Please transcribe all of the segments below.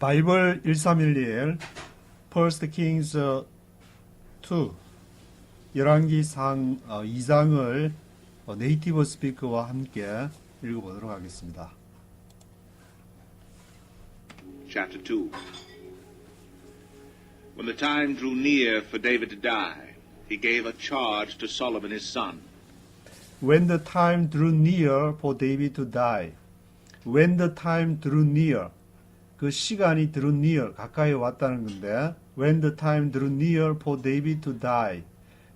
바이블 1311 1kings 2 열왕기상 2장을 네이티브 스피커와 함께 읽어보도록 하겠습니다. Chapter 2. When the time drew near for David to die, he gave a charge to Solomon his son. When the time drew near for David to die. When the time drew near. 그 시간이 drew near, 가까이 왔다는 건데 when the time drew near for David to die.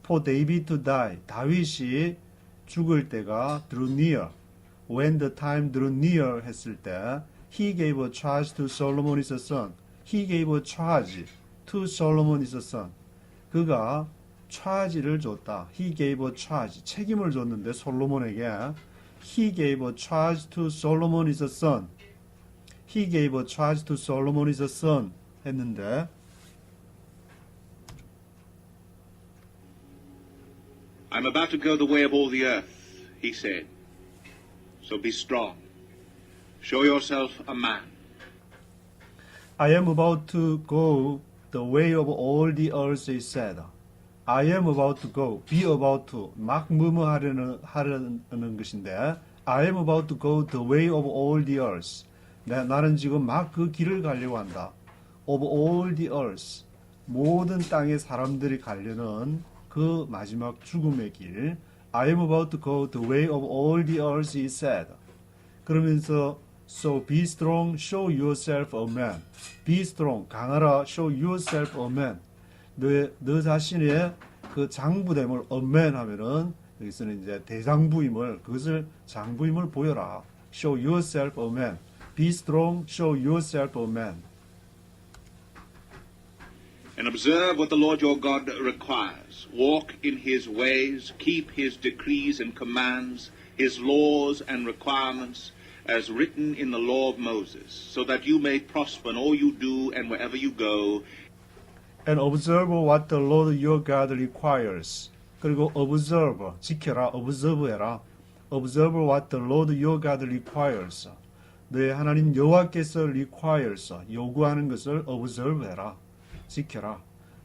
For David to die. 다윗이 죽을 때가 drew near. When the time drew near 했을 때 he gave a charge to Solomon his son. He gave a charge to Solomon his son. 그가 charge를 줬다. He gave a charge. 책임을 줬는데 솔로몬에게 he gave a charge to Solomon his son. He gave a charge to Solomon his son 했는데 I'm about to go the way of all the earth, he said. So be strong. Show yourself a man. I am about to go the way of all the earth, he said. I am about to go, be about to, 막 하려는 것인데 I am about to go the way of all the earth. 나는 지금 막 그 길을 가려고 한다. Of all the earth. 모든 땅의 사람들이 가려는 그 마지막 죽음의 길. I am about to go the way of all the earth, he said. 그러면서 So be strong, show yourself a man. Be strong, 강하라, show yourself a man. 너 자신의 그 장부됨을 a man 하면은 여기서는 이제 대장부임을 그것을 장부임을 보여라. Show yourself a man. Be strong, show yourself a man. And observe what the Lord your God requires. Walk in his ways, keep his decrees and commands, his laws and requirements, as written in the law of Moses, so that you may prosper in all you do and wherever you go. And observe what the Lord your God requires. 그리고 observe, 지켜라, observe 해라. Observe what the Lord your God requires. 너의 하나님 여호와께서 requires, 요구하는 것을 observe 해라. 지켜라.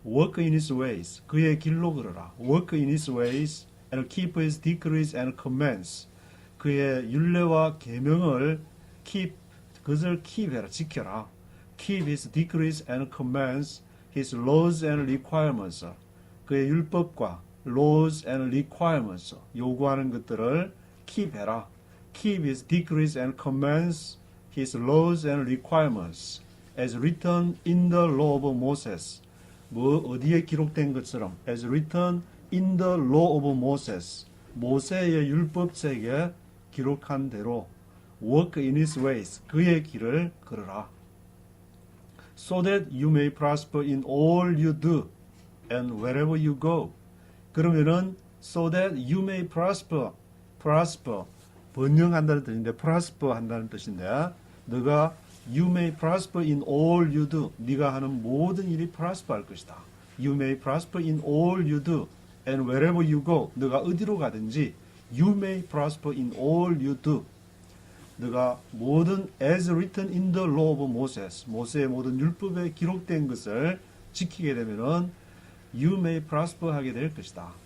Walk in his ways. 그의 길로 걸어라. Walk in his ways and keep his decrees and commands. 그의 율례와 계명을 그것을 keep해라. 지켜라. Keep his decrees and commands, his laws and requirements. 그의 율법과 laws and requirements, 요구하는 것들을 keep해라. Keep his decrees and commands, his laws and requirements, as written in the law of Moses. 어디에 기록된 것처럼 as written in the law of Moses. 모세의 율법책에 기록한 대로 walk in his ways. 그의 길을 걸으라. So that you may prosper in all you do and wherever you go. 그러면은 so that you may prosper. 번영한다는 뜻인데 prosper 한다는 뜻인데 너가 you may prosper in all you do. 네가 하는 모든 일이 prosper 할 것이다. You may prosper in all you do and wherever you go. 너가 어디로 가든지 you may prosper in all you do. 너가 모든 as written in the law of Moses. 모세의 모든 율법에 기록된 것을 지키게 되면은 you may prosper 하게 될 것이다.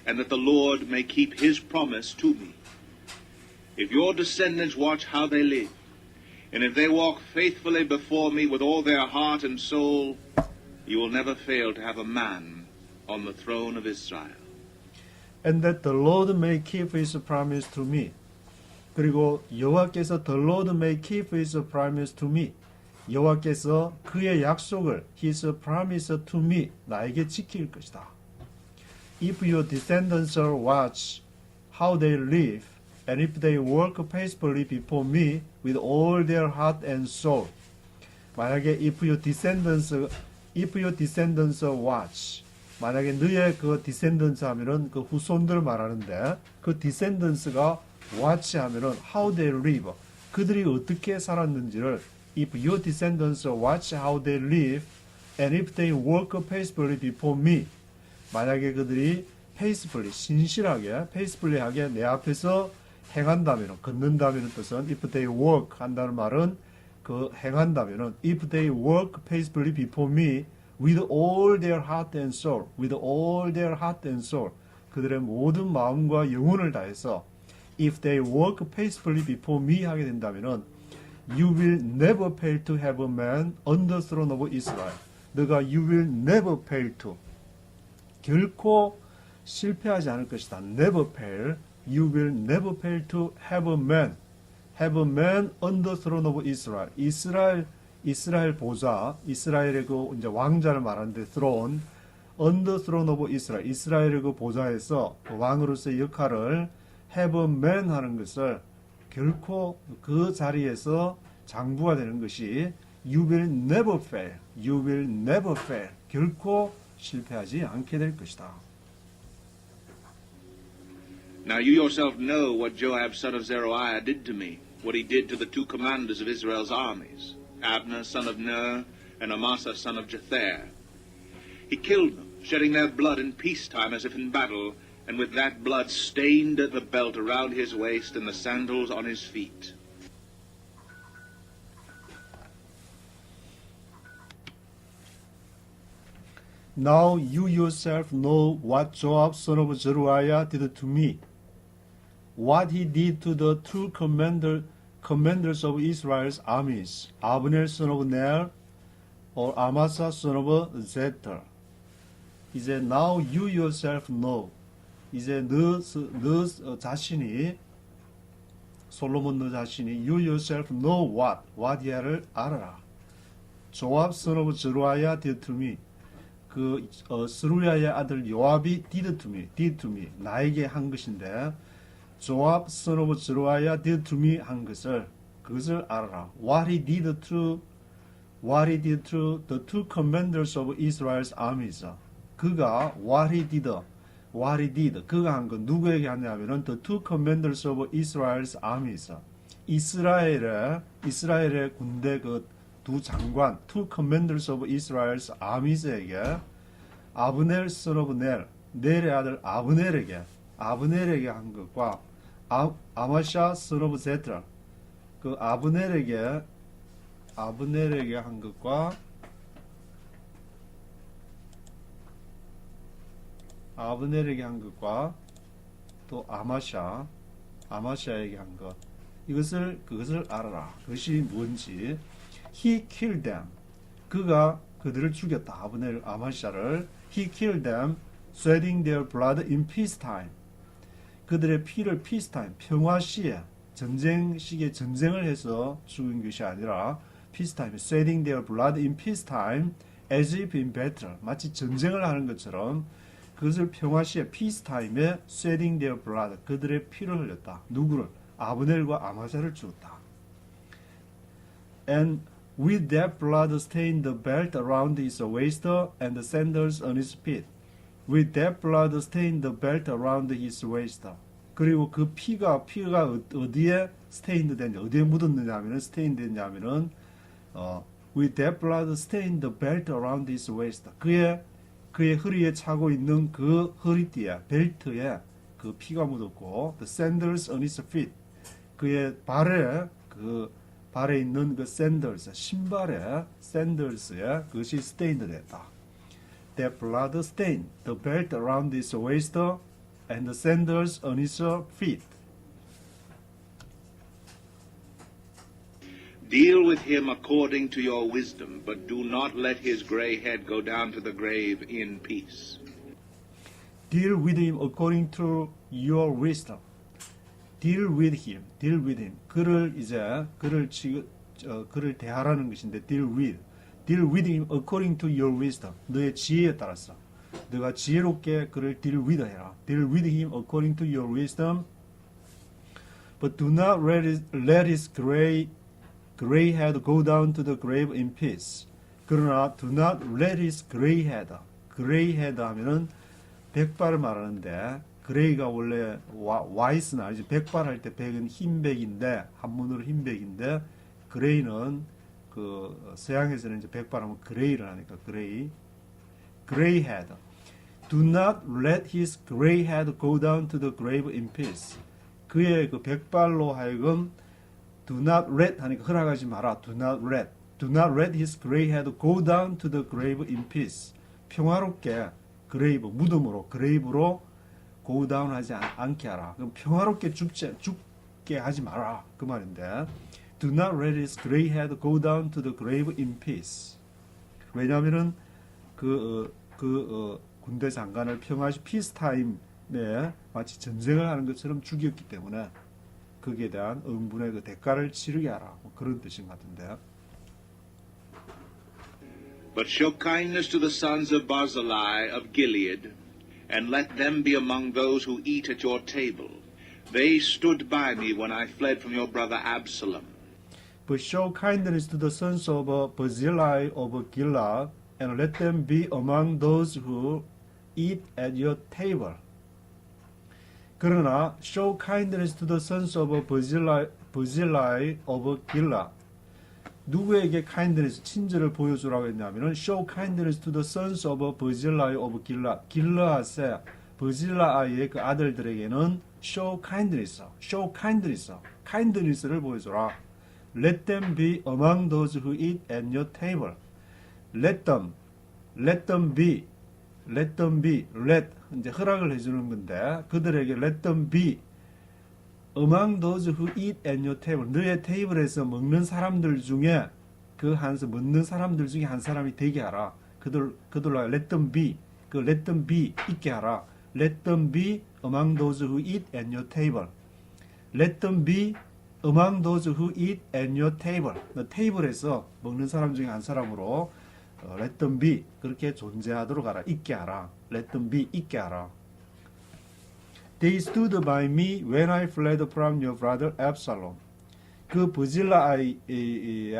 And that the Lord may keep his promise to me. If your descendants watch how they live, and if they walk faithfully before me with all their heart and soul, you will never fail to have a man on the throne of Israel. And that the Lord may keep his promise to me. 그리고 여호와께서 the Lord may keep his promise to me. 여호와께서 그의 약속을 his promise to me 나에게 지킬 것이다. If your descendants watch how they live, and if they walk faithfully before me with all their heart and soul. 만약에 if your descendants watch. 만약에 너의 그 descendants 하면은 그 후손들 말하는데 그 descendants가 watch 하면은 how they live. 그들이 어떻게 살았는지를 if your descendants watch how they live and if they walk faithfully before me. 만약에 그들이 faithfully, 신실하게, faithfully하게 내 앞에서 행한다면, 걷는다면 뜻은 if they walk 한다는 말은 그 행한다면은 if they walk peaceably before me with all their heart and soul, with all their heart and soul, 그들의 모든 마음과 영혼을 다해서 if they walk peacefully before me 하게 된다면은 you will never fail to have a man on the throne of Israel. 너가 you will never fail to 결코 실패하지 않을 것이다. never fail. You will never fail to have a man on the throne of Israel. 이스라엘 보좌, 이스라엘의 그 이제 왕자를 말하는데 throne, on the throne of Israel. 이스라엘의 그 보좌에서 그 왕으로서의 역할을 have a man 하는 것을 결코 그 자리에서 장부가 되는 것이 you will never fail. You will never fail. 결코 실패하지 않게 될 것이다. Now you yourself know what Joab son of Zeruiah did to me, what he did to the two commanders of Israel's armies, Abner son of Ner and Amasa son of Jether. He killed them, shedding their blood in peacetime as if in battle, and with that blood stained the belt around his waist and the sandals on his feet. Now you yourself know what Joab son of Zeruiah did to me, what he did to the two commanders of Israel's armies, Abner son of Ner or Amasa son of Jether. 이제 now you yourself know. 이제 너 자신이 솔로몬 너 자신이 you yourself know what 이하를 알아라. Joab son of Zeruiah did to me. 그 스루야의 아들 요압이 did to me 나에게 한 것인데 Joab son of Zeruiah did to me 한 그것을 알아라. What he did to the two commanders of Israel's armies. 그가 what he did 그가 한 건 누구에게 하냐면은 the two commanders of Israel's armies. 이스라엘의 군대 그 두 장관, two commanders of Israel's armies에게 아브넬 son of 넬, 넬의 아들 아브넬에게 한 것과 아마샤 son of 제트라, 그 아브넬에게 한 것과 또 아마샤에게 한 것, 그것을 알아라. 그것이 뭔지. He killed them. 그가 그들을 죽였다. 아브넬 아마샤를. He killed them, sweating their blood in peacetime. 그들의 피를 peacetime, 평화 시에, 전쟁 시기에 전쟁을 해서 죽인 것이 아니라 peacetime, sweating their blood in peacetime, as if in battle. 마치 전쟁을 하는 것처럼 그것을 평화 시에 peacetime에 sweating their blood, 그들의 피를 흘렸다. 누구를? 아브넬과 아마샤를 죽였다. And with that blood stained the belt around his waist and the sandals on his feet. With that blood stained the belt around his waist. 그리고 그 피가 어디에 stained 됐냐, 어디에 묻었느냐 하면은 stained 됐냐면은 with that blood stained the belt around his waist. 그의 허리에 차고 있는 그 허리띠에, 벨트에 그 피가 묻었고, the sandals on his feet. 그의 발에 있는 그 sandals, 신발에 sandals에 그것이 stained 됐다. That blood stained the belt around his waist and the sandals on his feet. Deal with him according to your wisdom, but do not let his gray head go down to the grave in peace. Deal with him according to your wisdom. Deal with him. 그를 대하라는 것인데 deal with him according to your wisdom. 너의 지혜에 따라서 너가 지혜롭게 그를 deal with 해라. Deal with him according to your wisdom. But do not let his gray head go down to the grave in peace. 그러나 do not let his gray head 하면은 백발을 말하는데, 그레이가 원래 white는 아니지, 백발할 때 백은 흰백인데, 한문으로 흰백인데, 그레이는 그 서양에서는 이제 백발하면 그레이를 하니까 gray head. Do not let his gray head go down to the grave in peace. 그의 그 백발로 하여금 do not let 하니까 허락하지 마라. do not let. do not let his gray head go down to the grave in peace. 평화롭게 그레이브, 무덤으로, 그레이브로 go down 하지 않게 하라. 그럼 평화롭게 죽게 하지 마라. 그 말인데. do not let his gray head go down to the grave in peace. 왜냐하면은 군대 장관을 평화시 피스타임에 마치 전쟁을 하는 것처럼 죽였기 때문에 거기에 대한 응분의 그 대가를 치르게 하라. 뭐 그런 뜻인 것 같은데. But show kindness to the sons of Barzillai of Gilead, and let them be among those who eat at your table. They stood by me when I fled from your brother Absalom. But show kindness to the sons of Barzillai of Gilead, and let them be among those who eat at your table. 그러나 show kindness to the sons of Barzillai of Gilead. 누구에게 kindness, 친절을 보여주라고 했냐면은 show kindness to the sons of Barzillai of Gilead. 길르앗의 버질라아의 그 아들들에게는 show kindness를 보여줘라. Let them be among those who eat at your table. Let them be, let 이제 허락을 해주는 건데 그들에게 let them be among those who eat at your table. 너의 테이블에서 먹는 사람들 중에 그 한서 먹는 사람들 중에 한 사람이 되게 하라. 그들로 let them be, 그 let them be 있게 하라. Let them be among those who eat at your table. Let them be among those who eat at your table. 테이블에서 먹는 사람 중에 한 사람으로 let them be 그렇게 존재하도록 하라. 있게 하라. Let them be 있게 하라. They stood by me when I fled from your brother Absalom. 그 버질라의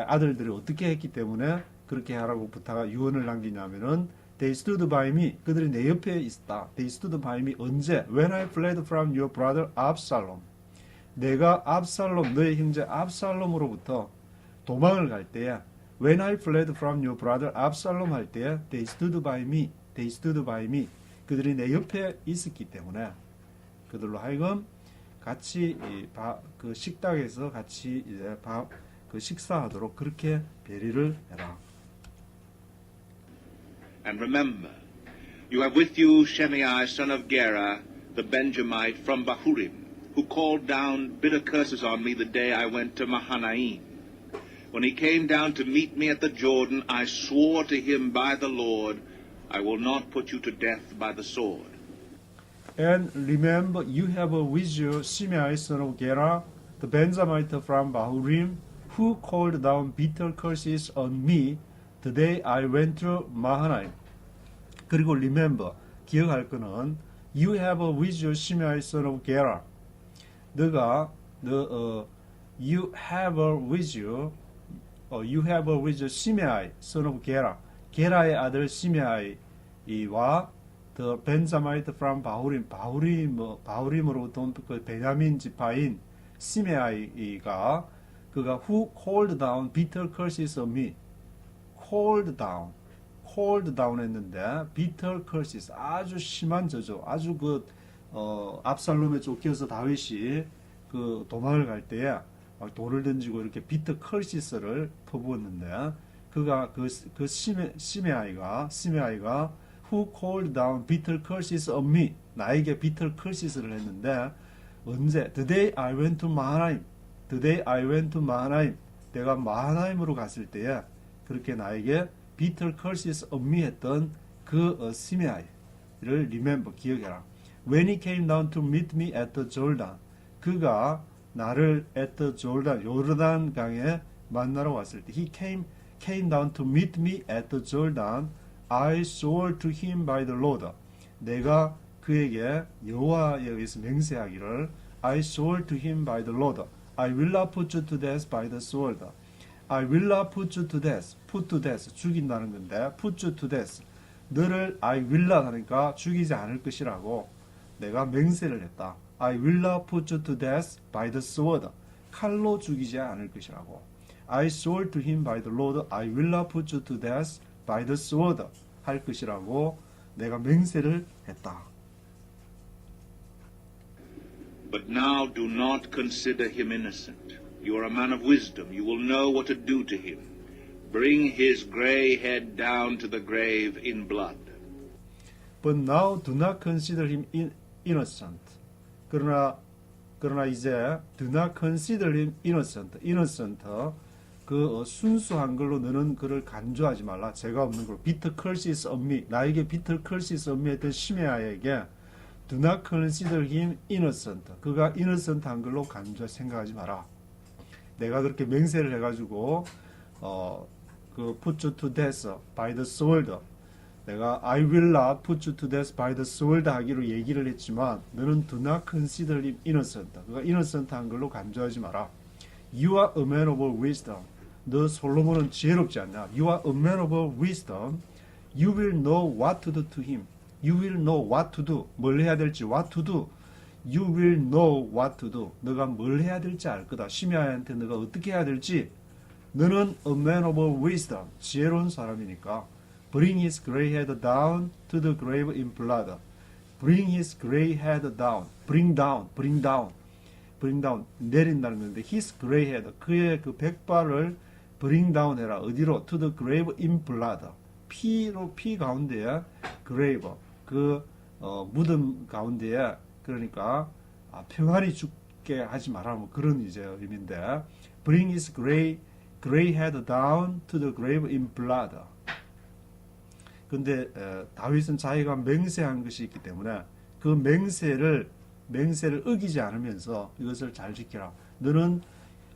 아들들이 어떻게 했기 때문에 그렇게 하라고 유언을 남기냐면은 They stood by me. 그들이 내 옆에 있었다. They stood by me. 언제? When I fled from your brother Absalom. 내가 너의 형제 압살롬으로부터 도망을 갈 때에 When I fled from your brother Absalom 할 때에 They stood by me. 그들이 내 옆에 있었기 때문에 그들로 하여금 같이 그 식탁에서 같이 이제 그 식사하도록 그렇게 배려를 해라. And remember, you have with you Shimei, son of Gera, the Benjamite from Bahurim, who called down bitter curses on me the day I went to Mahanaim. When he came down to meet me at the Jordan, I swore to him by the Lord, I will not put you to death by the sword. And remember, you have with you Shimei, son of Gera, the Benjamite from Bahurim, who called down bitter curses on me the day I went to Mahanaim. 그리고 remember, 기억할 거는 you have with you Shimei, son of Gera. you have with you Shimei, son of Gera. 게라의 아들 시메아이와 the Benjamite from 바후림으로부터 온 그 베냐민 지파인 시메아이가 그가 who called down bitter curses on me. called down 했는데 bitter curses 아주 심한 저주, 아주 압살롬에 쫓겨서 다윗이 그 도망을 갈 때에 돌을 던지고 이렇게 bitter curses를 퍼부었는데 그가 그 시메아이가 who called down bitter curses on me. 나에게 bitter curses를 했는데 언제? The day I went to Mahanaim. 내가 마하나임으로 갔을 때에 그렇게 나에게 bitter curses on me 했던 그 시메아이를 remember, 기억해라. When he came down to meet me at the Jordan. 그가 나를 at the Jordan, 요르단 강에 만나러 왔을 때 he came down to meet me at the Jordan. I swore to him by the Lord. 내가 그에게 여호와에 의해서 맹세하기를 I swore to him by the Lord. I will not put you to death by the sword. I will not put you to death. put to death, 죽인다는 건데 put you to death. 너를 I will not 하니까 죽이지 않을 것이라고 내가 맹세를 했다. I will not put you to death by the sword. 칼로 죽이지 않을 것이라고. I swore to him by the Lord. I will not put you to death by the sword 할 것이라고 내가 맹세를 했다. But now do not consider him innocent. You are a man of wisdom. You will know what to do to him. Bring his gray head down to the grave in blood. But now do not consider him innocent. 그러나 이제 do not consider him innocent. innocent 그 순수한 걸로 너는 그를 간주하지 말라. 죄가 없는 걸로. bitter curses on me. 나에게 bitter curses on me 했던 시메아에게 do not consider him innocent. 그가 innocent한 걸로 생각하지 마라. 내가 그렇게 맹세를 해가지고 그 put you to death by the sword. 내가 I will not put you to death by the sword 하기로 얘기를 했지만 너는 do not consider him innocent. 그가 innocent한 걸로 간주하지 마라. You are a man of wisdom. 너 솔로몬은 지혜롭지 않냐? You are a man of wisdom. You will know what to do to him. You will know what to do. 뭘 해야 될지 what to do. You will know what to do. 너가 뭘 해야 될지 알 거다. 시므야한테 너가 어떻게 해야 될지. 너는 a man of wisdom. 지혜로운 사람이니까. Bring his gray head down to the grave in blood. Bring his gray head down. Bring down. Bring down. Bring down. 내린다는 건데 his gray head. 그의 그 백발을 bring down 해라. 어디로? To the grave in blood. 피 가운데에 grave. 그 무덤 가운데에 그러니까 평안히 죽게 하지 마라. 뭐 그런 이제 의미인데 bring his gray head down to the grave in blood. 근데 다윗은 자기가 맹세한 것이 있기 때문에 그 맹세를 어기지 않으면서 이것을 잘 지켜라. 너는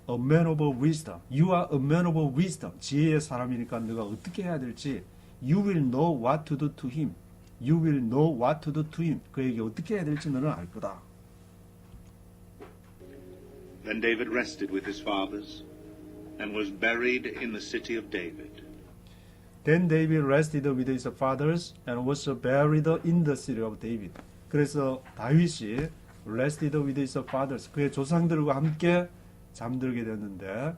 a man of wisdom. You are a man of wisdom. 지혜의 사람이니까 너가 어떻게 해야 될지 You will know what to do to him. You will know what to do to him. 그에게 어떻게 해야 될지 너는 알 거다. Then David rested with his fathers and was buried in the city of David. Then David rested with his fathers and was buried in the city of David. 그래서 다윗이 rested with his fathers. 그의 조상들과 함께 잠들게 됐는데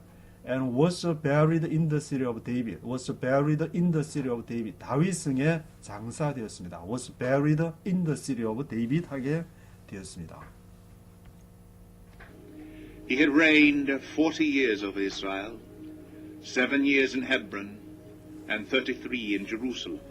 and was buried in the city of David. was buried in the city of David. 다윗성에 장사되었습니다. was buried in the city of David 하게 되었습니다. He had reigned 40 years over Israel, 7 years in Hebron, and 33 in Jerusalem.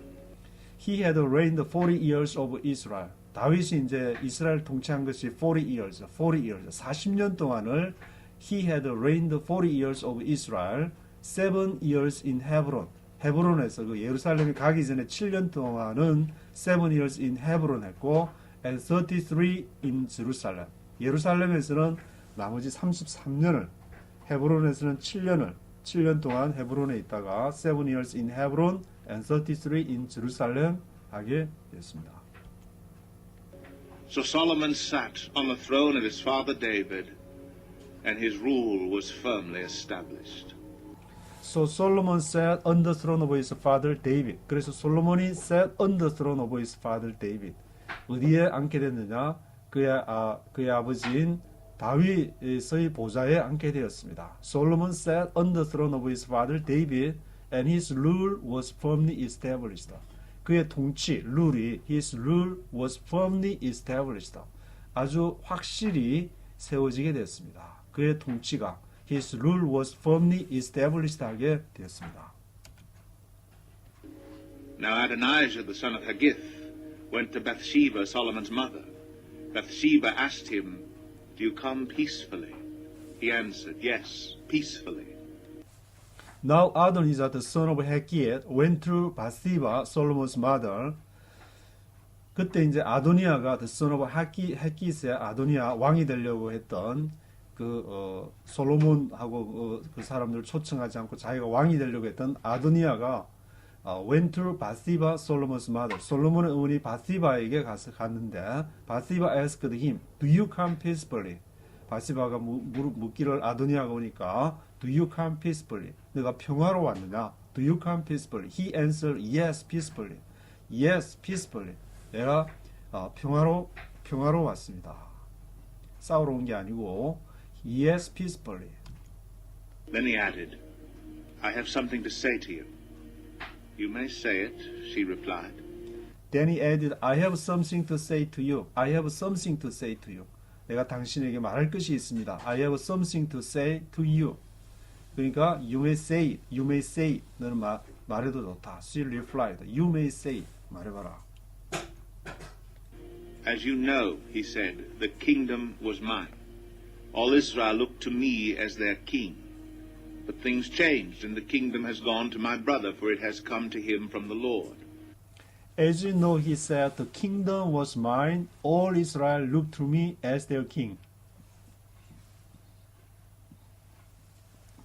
He had reigned 40 years over Israel. 다윗이 이제 이스라엘 통치한 것이 40 years, 40년 동안을 He had reigned 40 years over Israel, 7 years in Hebron. 헤브론에서 그 예루살렘에 가기 전에 7년 동안은 7 years in Hebron 했고, and 33 in Jerusalem. 예루살렘에서는 나머지 33년을, 헤브론에서는 7년 동안 헤브론에 있다가 7 years in Hebron and 33 in Jerusalem 하게 됐습니다. So Solomon sat on the throne of his father David, and his rule was firmly established. So Solomon sat on the throne of his father David. 그래서 솔로몬이 sat on the throne of his father David. 어디에 앉게 됐느냐? 그의 아버지인 다윗의 보좌에 앉게 되었습니다. Solomon sat on the throne of his father David, and his rule was firmly established. 그의 통치, 룰이 his rule was firmly established. 아주 확실히 세워지게 되었습니다. 그의 통치가 his rule was firmly established 하게 되었습니다. Now Adonijah, the son of Haggith, went to Bathsheba, Solomon's mother. Bathsheba asked him, "Do you come peacefully?" He answered, "Yes, peacefully." Now Ado니야, the son of Haggith, went to Bathsheba, Solomon's mother. 그때 이제 아도니야가 the son of Haggith의 아도니야 왕이 되려고 했던 솔로몬하고 그 사람들을 초청하지 않고 자기가 왕이 되려고 했던 아도니야가 went to Bathsheba, Solomon's mother. 솔로몬의 어머니 바시바에게 갔는데 바시바 asked him, "Do you come peacefully?" 바시바가 묻기를 아도니야가 오니까 "Do you come peacefully?" 내가 평화로 왔느냐? "Do you come peacefully?" He answered, "Yes, peacefully." "Yes, peacefully." 내가 평화로 왔습니다. 싸우러 온 게 아니고 "Yes, peacefully." Then he added, "I have something to say to you." "You may say it," she replied. Then he added, "I have something to say to you." I have something to say to you. 내가 당신에게 말할 것이 있습니다. I have something to say to you. 그러니까 you may say it, you may say it. 너는 말해도 좋다. She replied, you may say it. 말해봐라. As you know, he said, the kingdom was mine. All Israel looked to me as their king. But things changed, and the kingdom has gone to my brother, for it has come to him from the Lord. As you know, he said, the kingdom was mine. All Israel looked to me as their king.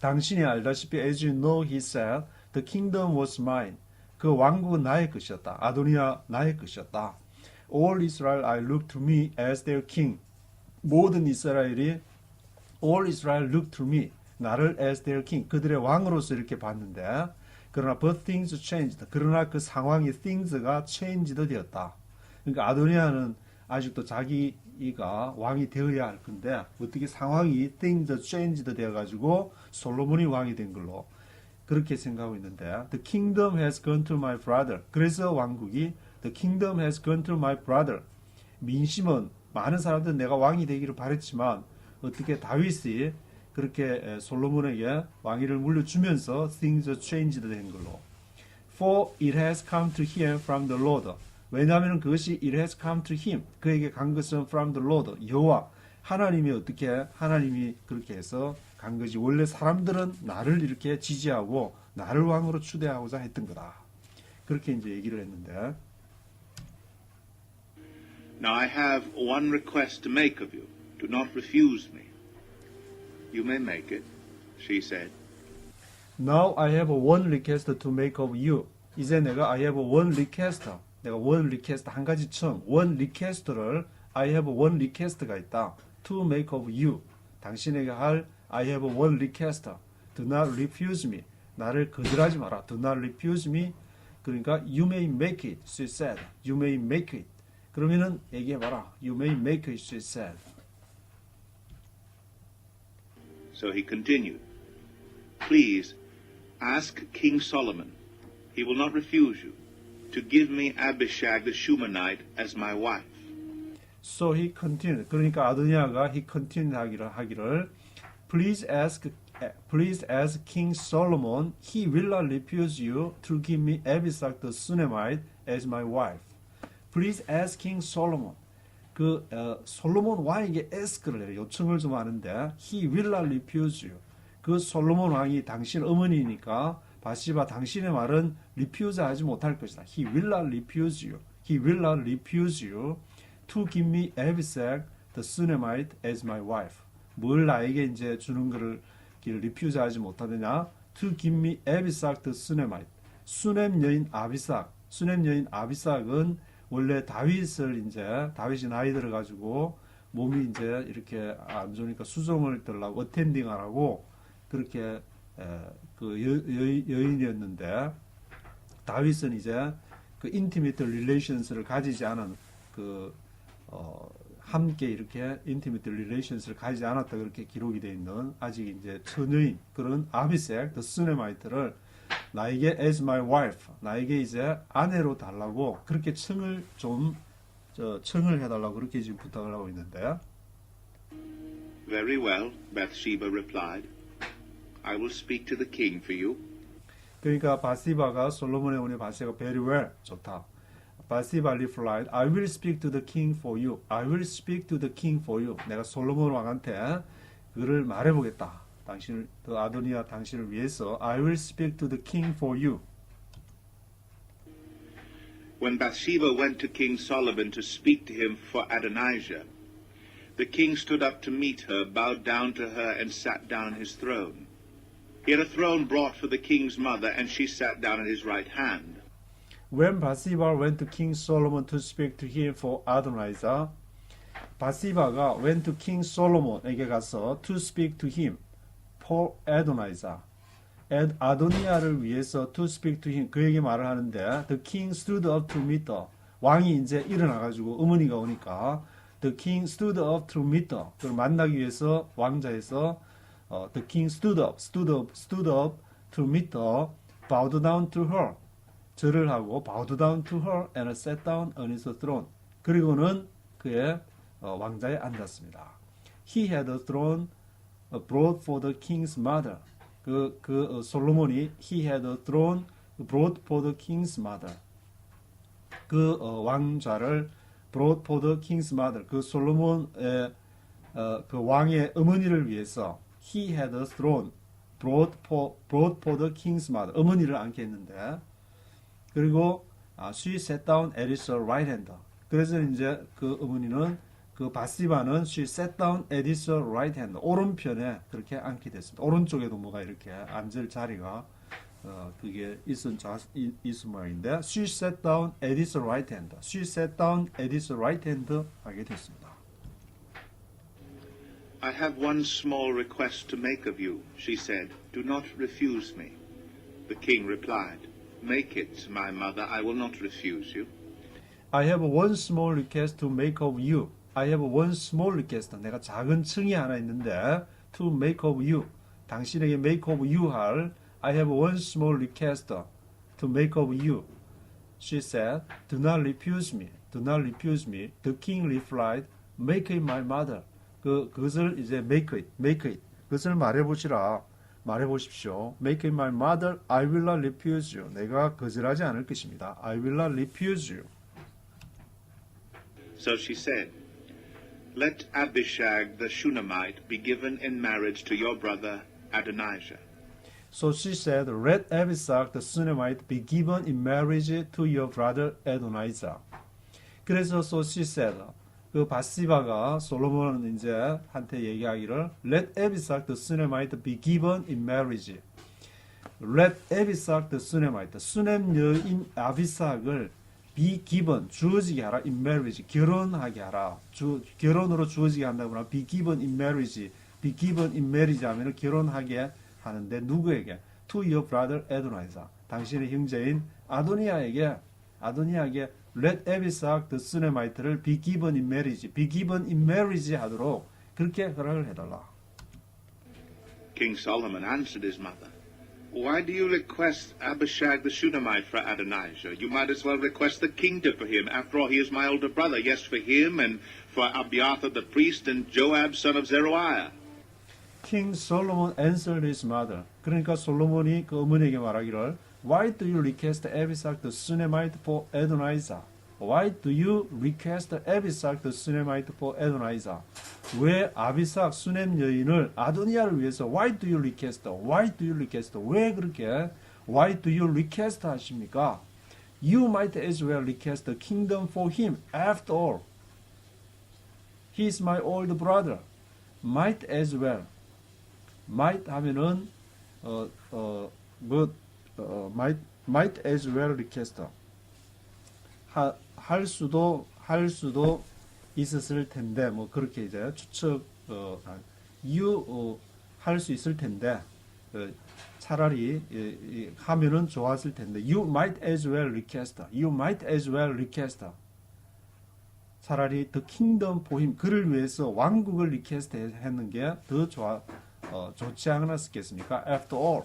당신이 알다시피, as you know, he said, the kingdom was mine. 그 왕국은 나의 것이었다. 아도니야 나의 것이었다. All Israel I look to me as their king. 모든 이스라엘이 all Israel look to me. 나를 as their king. 그들의 왕으로서 이렇게 봤는데 그러나 but things changed. 그러나 그 상황이 things가 changed 되었다. 그러니까 아도니야는 아직도 자기가 왕이 되어야 할 건데 어떻게 상황이 things changed 되어가지고 솔로몬이 왕이 된 걸로 그렇게 생각하고 있는데 the kingdom has gone to my brother. 그래서 왕국이 the kingdom has gone to my brother. 민심은 많은 사람들은 내가 왕이 되기를 바랬지만 어떻게 다윗이 그렇게 솔로몬에게 왕위를 물려주면서 things changed 된 걸로. For it has come to him from the Lord. 왜냐하면 그것이 it has come to him. 그에게 간 것은 from the Lord. 여호와 하나님이 어떻게 하나님이 그렇게 해서 간 것이 원래 사람들은 나를 이렇게 지지하고 나를 왕으로 추대하고자 했던 거다. 그렇게 이제 얘기를 했는데. Now I have one request to make of you. Do not refuse me. You may make it, she said. Now I have one request to make of you. 이제 내가 I have one request. 내가 one request 한 가지 청. one request를 I have one request가 있다. To make of you. 당신에게 할 I have one request. Do not refuse me. 나를 거절하지 마라. Do not refuse me. 그러니까 you may make it. She said. You may make it. 그러면은 얘기해봐라. You may make it. She said. So he continued, please ask King Solomon, he will not refuse you, to give me Abishag the Shunammite as my wife. So he continued. 그러니까 아도니야가 he continued 하기를 please ask King Solomon, he will not refuse you to give me Abishag the Shunammite as my wife. Please ask King Solomon. 그 솔로몬 왕에게 ask를 해요. 요청을 좀 하는데 he will not refuse you. 그 솔로몬 왕이 당신 어머니니까 바시바 당신의 말은 refuse 하지 못할 것이다. He will not refuse you. He will not refuse you to give me Abishag the Shunammite as my wife. 뭘 나에게 이제 주는 거를 refuse 하지 못하느냐? To give me Abishag the Shunammite. 수넴 여인 아비삭. 수넴 여인 아비삭은 원래 다윗이 나이 들어가지고 몸이 이제 이렇게 안 좋으니까 수종을 들라고 어텐딩 하라고 그렇게 그 여인이었는데 다윗은 이제 그 intimate relations를 가지지 않은 그 함께 이렇게 intimate relations를 가지지 않았다 그렇게 기록이 되어 있는 아직 이제 처녀인 그런 아비색 the Shunammite를 나에게 as my wife, 나에게 이제 아내로 달라고 그렇게 청을 해달라고 그렇게 지금 부탁을 하고 있는데. Very well, Bathsheba replied. I will speak to the king for you. 그러니까 바시바가 솔로몬의 어머니 바시바가 very well 좋다. 바시바 replied, I will speak to the king for you. I will speak to the king for you. 내가 솔로몬 왕한테 그를 말해보겠다. 당신을 아도니야 당신을 위해서 I will speak to the king for you. When Bathsheba went to King Solomon to speak to him for Adonijah, the king stood up to meet her, bowed down to her, and sat down on his throne. He had a throne brought for the king's mother, and she sat down at his right hand. When Bathsheba went to King Solomon to speak to him for Adonijah, 바시바가 went to King Solomon에게 가서 to speak to him for Adonijah. 아도니야를 위해서 to speak to him 그에게 말을 하는데 the king stood up to meet her. 왕이 이제 일어나가지고 어머니가 오니까 the king stood up to meet her. 그를 만나기 위해서 왕자에서 the king stood up to meet her, bowed down to her. 절을 하고 bowed down to her and sat down on his throne. 그리고는 그의 왕자에 앉았습니다. He had a throne brought for the king's mother. 솔로몬이 he had a throne brought for the king's mother. 왕좌를 brought for the king's mother. 솔로몬의 그 왕의 어머니를 위해서 he had a throne brought for the king's mother. 어머니를 앉게 했는데, 그리고 she sat down at his right hand. 그래서 이제 그 어머니는 그 바시바는 she sat down at his right hand. 오른편에 그렇게 앉게 됐습니다. 오른쪽에도 뭐가 이렇게 앉을 자리가 그게 있은 모양인데 she sat down at his right hand. She sat down at his right hand 하게 됐습니다. I have one small request to make of you, she said. Do not refuse me. The king replied, Make it, my mother. I will not refuse you. I have one small request to make of you. I have one small request. 내가 작은 청이 하나 있는데 to make of you. 당신에게 make of you 할 I have one small request to make of you. She said, Do not refuse me. Do not refuse me. The king replied, Make it my mother. 그것을 이제 make it. 그것을 말해보십시오. Make it my mother. I will not refuse you. 내가 거절하지 않을 것입니다. I will not refuse you. So she said, Let Abishag the Shunammite be given in marriage to your brother Adonijah. So she said, Let Abishag the Shunammite be given in marriage to your brother Adonijah. 그래서 so she said, 그 바시바가 솔로몬 이제 한테 얘기하기를 Let Abishag the Shunammite be given in marriage. Let Abishag the Shunammite, 수넴 여인 아비삭을 be given, 주어지게 하라, in marriage, 결혼하게 하라. 결혼으로 주어지게 한다거나 be given in marriage, be given in marriage 하면 결혼하게 하는데 누구에게? To your brother Adonijah. 당신의 형제인 아도니야에게 Let Abishag the Shunammite를 be given in marriage 하도록 그렇게 허락을 해달라. King Solomon answered his mother, Why do you request Abishag the Shunammite for Adonijah? You might as well request the kingdom for him. After all, he is my older brother. Yes, for him and for Abiathar the priest and Joab son of Zeruiah. King Solomon answered his mother. 그러니까 솔로몬이 그 어머니에게 말하기를 Why do you request Abishag the Shunammite for Adonijah? Why do you request Abishag the Shunammite for Adonijah? 왜 아비삭 수넴 여인을 아도니야를 위해서 Why do you request? Why do you request? 왜 그렇게 Why do you request 하십니까? You might as well request the kingdom for him. After all, he is my old brother. Might as well. Might 하면은 might as well request. 할 수도 있었을 텐데 뭐 그렇게 이제 추측 할 수 있을 텐데 차라리 하면은 좋았을 텐데 you might as well request. You might as well request. 차라리 the kingdom for him 그를 위해서 왕국을 request 했는 게 더 좋지 않았겠습니까? After all,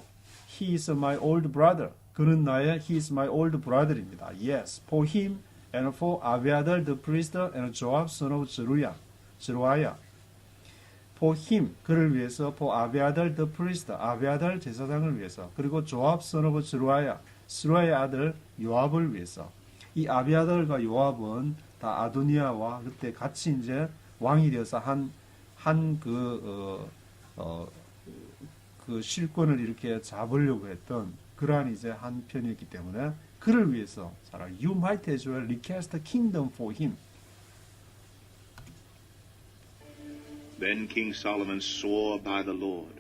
he is my old brother. 그는 he is my old brother입니다. Yes, for him and for Abiathar the priest and Joab son of Zeruiah. For him, 그를 위해서, for Abiathar the priest, 아비아달 제사장을 위해서, 그리고 Joab son of Zeruiah, 스루아의 아들 요압을 위해서. 이 아비아달과 요압은 다 아도니야와 그때 같이 이제 왕이 되어서 그 실권을 이렇게 잡으려고 했던 그러한 이제 한 편이었기 때문에 그를 위해서 차라리 you might as well request the kingdom for him. Then King Solomon swore by the Lord,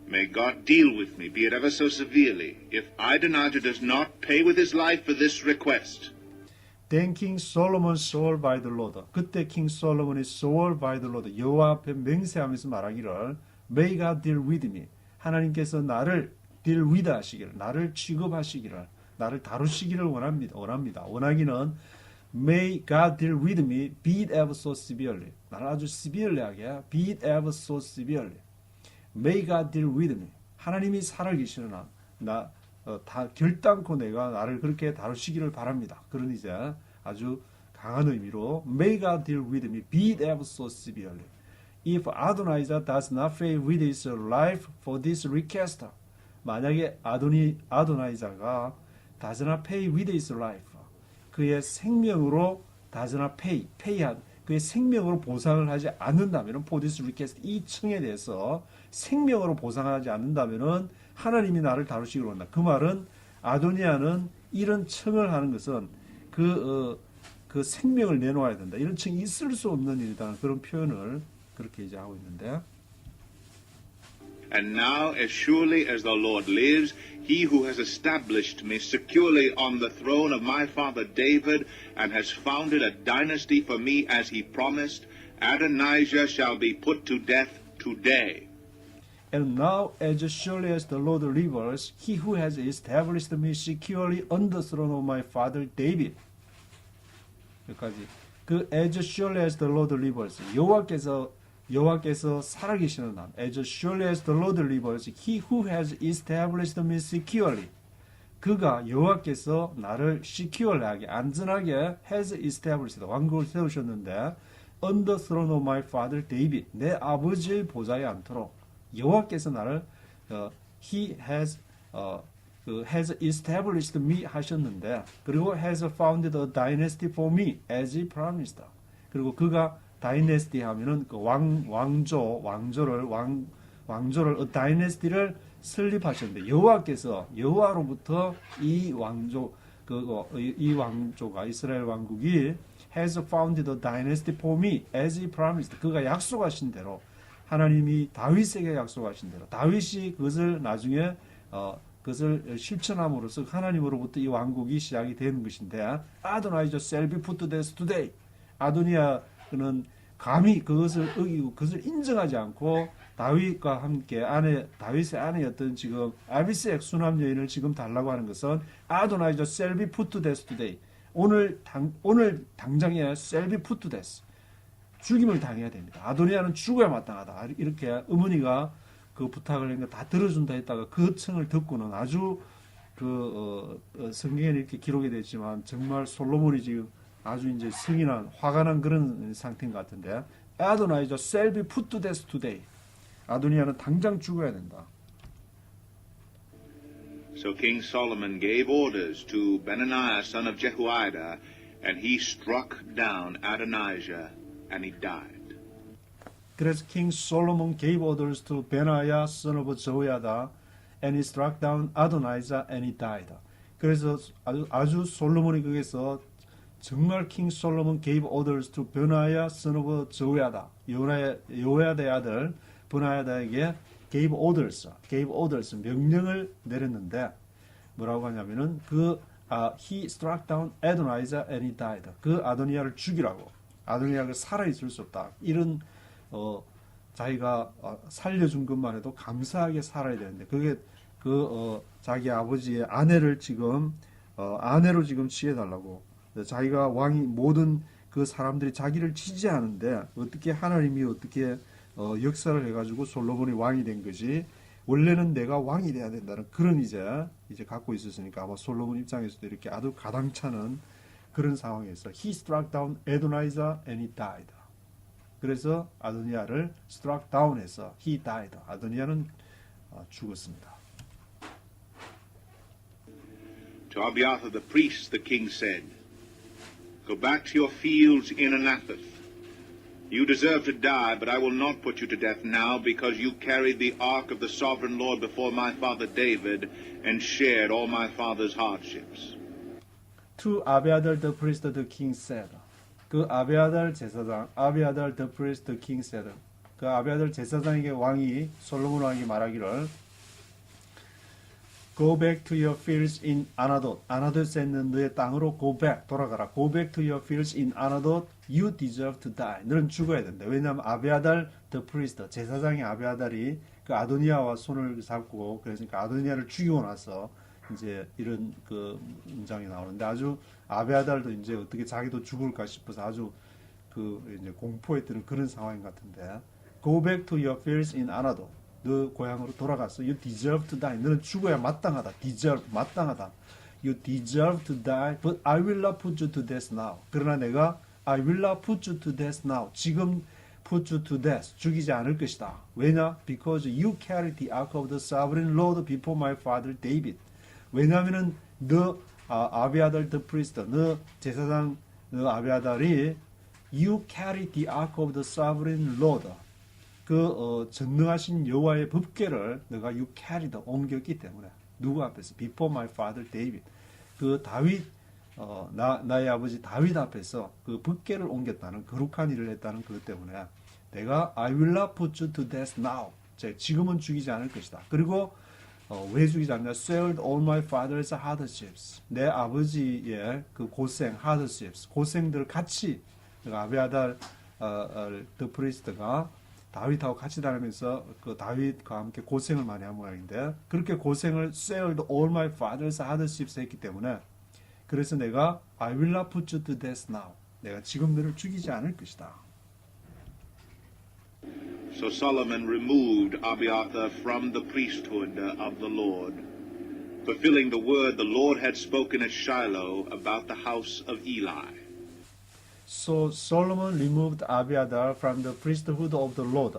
May God deal with me, be it ever so severely, if Adonijah does not pay with his life for this request. Then King Solomon swore by the Lord. 그때 king 솔로몬이 swore by the Lord. 여호와 앞에 맹세하면서 말하기를 May God deal with me. 하나님께서 나를 deal with 하시기를, 나를 취급하시기를, 나를 다루시기를 원합니다. 원하기는 May God deal with me, be it ever so severely. 나를 아주 severely하게, be it ever so severely. May God deal with me. 하나님이 살아계시는 다 결단코 내가 나를 그렇게 다루시기를 바랍니다. 그런 이제 아주 강한 의미로 May God deal with me, beat ever so severely. If Adonijah does not pay with his life for this request. 만약에 아도나이자가 does not pay with his life. 그의 생명으로 does not pay한 그의 생명으로 보상을 하지 않는다면 for this request 이 청에 대해서 생명으로 보상하지 않는다면 하나님이 나를 다루시기로 한다. 그 말은 아도니야는 이런 청을 하는 것은 그 생명을 내놓아야 된다. 이런 청이 있을 수 없는 일이다. 그런 표현을 그렇게 이제 하고 있는데. And now, as surely as the Lord lives, he who has established me securely on the throne of my father David, and has founded a dynasty for me as he promised, Adonijah shall be put to death today. And now, as surely as the Lord lives, he who has established me securely on the throne of my father David. 여기까지. 그 as surely as the Lord lives, 여호와께서 살아계시는 한, as surely as the Lord lives, he who has established me securely. 그가 여호와께서 나를 secure하게, 안전하게 has established, 왕국을 세우셨는데, on the throne of my father David, 내 아버지의 보좌에 앉도록 여호와께서 나를 he has established me 하셨는데, 그리고 has founded a dynasty for me as he promised. 그리고 그가 다이내스티 하면은 그 왕조를 다이내스티를 설립하셨는데 여호와로부터 이 왕조가 이스라엘 왕국이 has founded a dynasty for me as he promised. 그가 약속하신 대로 하나님이 다윗에게 약속하신 대로 다윗이 그것을 나중에 그것을 실천함으로써 하나님으로부터 이 왕국이 시작이 되는 것인데 Adonijah shall be put to death today. 아도니야는 감히 그것을 어기고 그것을 인정하지 않고 다윗과 함께 다윗의 아내였던 지금 아비스액 수남 여인을 지금 달라고 하는 것은 Adonijah shall be put to death today. 오늘 당장에 shall be put to death. 죽임을 당해야 됩니다. 아도니야는 죽어야 마땅하다. 이렇게 어머니가 그 부탁을 한 거 다 들어준다 했다가 그 청을 듣고는 아주 성경에 이렇게 기록이 됐지만 정말 솔로몬이 지금 아주 이제 성이 난 화가 난 그런 상태인 것 같은데 Adonijah shall be put to death today. 아도니야는 당장 죽어야 된다. So King Solomon gave orders to Benaniah son of Jehoiada, and he struck down Adonijah, and he died. 그래서 King Solomon gave orders to Benaiah son of Jehoiada, and he struck down Adonijah, and he died. 그래서 아주 솔로몬이 거기서 정말 King Solomon gave orders to Benaiah son of Jehoiada, 여호야다의 아들 베나야다에게 gave orders 명령을 내렸는데 뭐라고 하냐면은 he struck down Adonijah and he died. 그 아도니야를 죽이라고. 아도니야가 살아 있을 수 없다. 이런 자기가 살려준 것만 해도 감사하게 살아야 되는데 그게 자기 아버지의 아내를 지금 아내로 지금 취해달라고. 자기가 왕이 모든 그 사람들이 자기를 지지하는데 어떻게 하나님이 어떻게 역사를 해가지고 솔로몬이 왕이 된 거지. 원래는 내가 왕이 돼야 된다는 그런 이제 갖고 있었으니까 아마 솔로몬 입장에서도 이렇게 아주 가당차는 그런 상황에서 he struck down Adonijah and he died. 그래서 아도니야를 struck down해서 he died. 아도니야는 죽었습니다. To Abiathar the priest, the king said, "Go back to your fields in Anathoth. You deserve to die, but I will not put you to death now, because you carried the ark of the sovereign Lord before my father David and shared all my father's hardships." To Abiathar the priest, the king said. 그 아비아달 제사장, 아비아달 the priest, the king said. 그 아비아달 제사장에게 왕이 솔로몬 왕이 말하기를 Go back to your fields in Anathoth. 아나돗에 있는 너의 땅으로 go back, 돌아가라. Go back to your fields in Anathoth. You deserve to die. 너는 죽어야 된다. 왜냐하면 아비아달 the priest, 제사장의 아비아달이 그 아도니야와 손을 잡고 그러니까 아도니야를 죽이고 나서 이제 이런 그 문장이 나오는데 아주 아비아달도 이제 어떻게 자기도 죽을까 싶어서 아주 이제 공포했던 그런 상황인 것 같은데 Go back to your fields in Anathoth. 너 고향으로 돌아가서 You deserve to die. 너는 죽어야 마땅하다. Deserve, 마땅하다. You deserve to die, but I will not put you to death now. 그러나 내가 I will not put you to death now. 지금 put you to death. 죽이지 않을 것이다. 왜냐? Because you carried the ark of the sovereign Lord before my father David. 왜냐하면은 너 아비아달 the priest, 너 제사장 너 아비아달이 you carried the ark of the sovereign Lord. 전능하신 여호와의 법궤를 너가 you carried 옮겼기 때문에 누구 앞에서? Before my father David. 다윗 나의 아버지 다윗 앞에서 그 법궤를 옮겼다는 거룩한 일을 했다는 그것 때문에 내가 I will not put you to death now. 지금은 죽이지 않을 것이다. 그리고 왜 죽이지 않냐? Spared all my father's hardships. 내 아버지의 그 고생, hardships, 고생들을 같이 아비아달 the priest가 다윗하고 같이 다니면서 그 다윗과 함께 고생을 많이 한 모양인데 그렇게 고생을 spared all my father's hardships 했기 때문에 그래서 내가 I will not put you to death now. 내가 지금 너를 죽이지 않을 것이다. So Solomon removed Abiathar from the priesthood of the Lord, fulfilling the word the Lord had spoken at Shiloh about the house of Eli. So Solomon removed Abiathar from the priesthood of the Lord.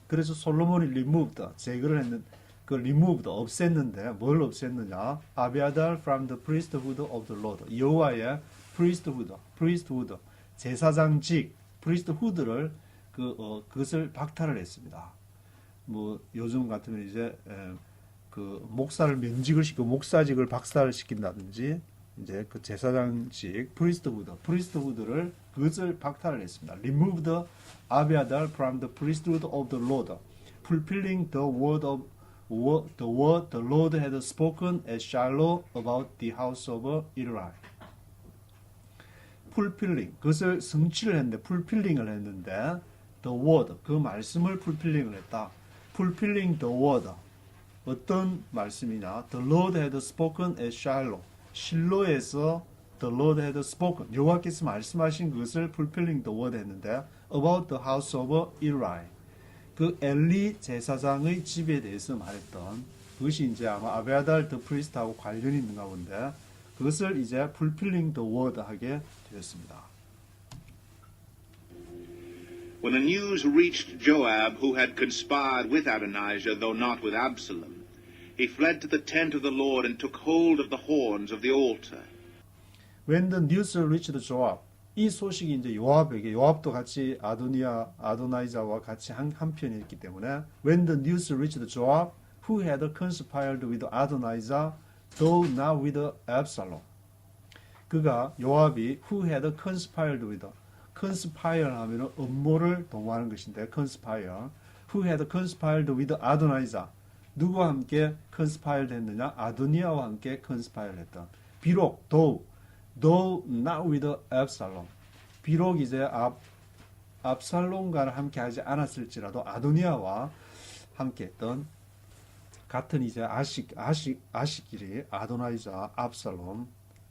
그래서 솔로몬이 removed, 제거를 했는 그 removed, 없앴는데 뭘 없앴느냐? Abiathar from the priesthood of the Lord. 여호와의 priesthood, 제사장직, priesthood를 그것을 박탈을 했습니다. 뭐 요즘 같으면 이제 그 목사를 면직을 시키고 목사직을 박살을 시킨다든지 이제 그 제사장직 priesthood를 그것을 박탈을 했습니다. Removed Abiathar from the priesthood of the Lord, fulfilling the word the Lord had spoken at Shiloh about the house of Eli. fulfilling 그것을 성취를 했는데 fulfilling을 했는데 the word 그 말씀을 fulfilling을 했다. fulfilling the word 어떤 말씀이냐? The Lord had spoken at Shiloh. 실로에서 the Lord had spoken 여호와께서 말씀하신 그것을 fulfilling the word 했는데 about the house of Eli 그 엘리 제사장의 집에 대해서 말했던 그것이 이제 아마 아비아달 the priest하고 관련이 있는가 본데 그것을 이제 fulfilling the word 하게 되었습니다. When the news reached Joab, who had conspired with Adonijah, though not with Absalom, he fled to the tent of the Lord and took hold of the horns of the altar. When the news reached Joab, 이 소식이 이제 요압도 같이 아도나이자와 같이 한 편이었기 때문에 when the news reached Joab, who had conspired with Adonijah, though not with Absalom. 그가 요압이 who had conspired with conspire 하면은 음모를 도모하는 것인데 conspire who had conspired with Adonijah 누구와 함께 conspired 했느냐? 아도니야와 함께 conspire 했던 비록 though not with Absalom 비록 이제 압살롬과 함께 하지 않았을지라도 아도니야와 함께 했던 같은 이제 아식끼리 아도나이자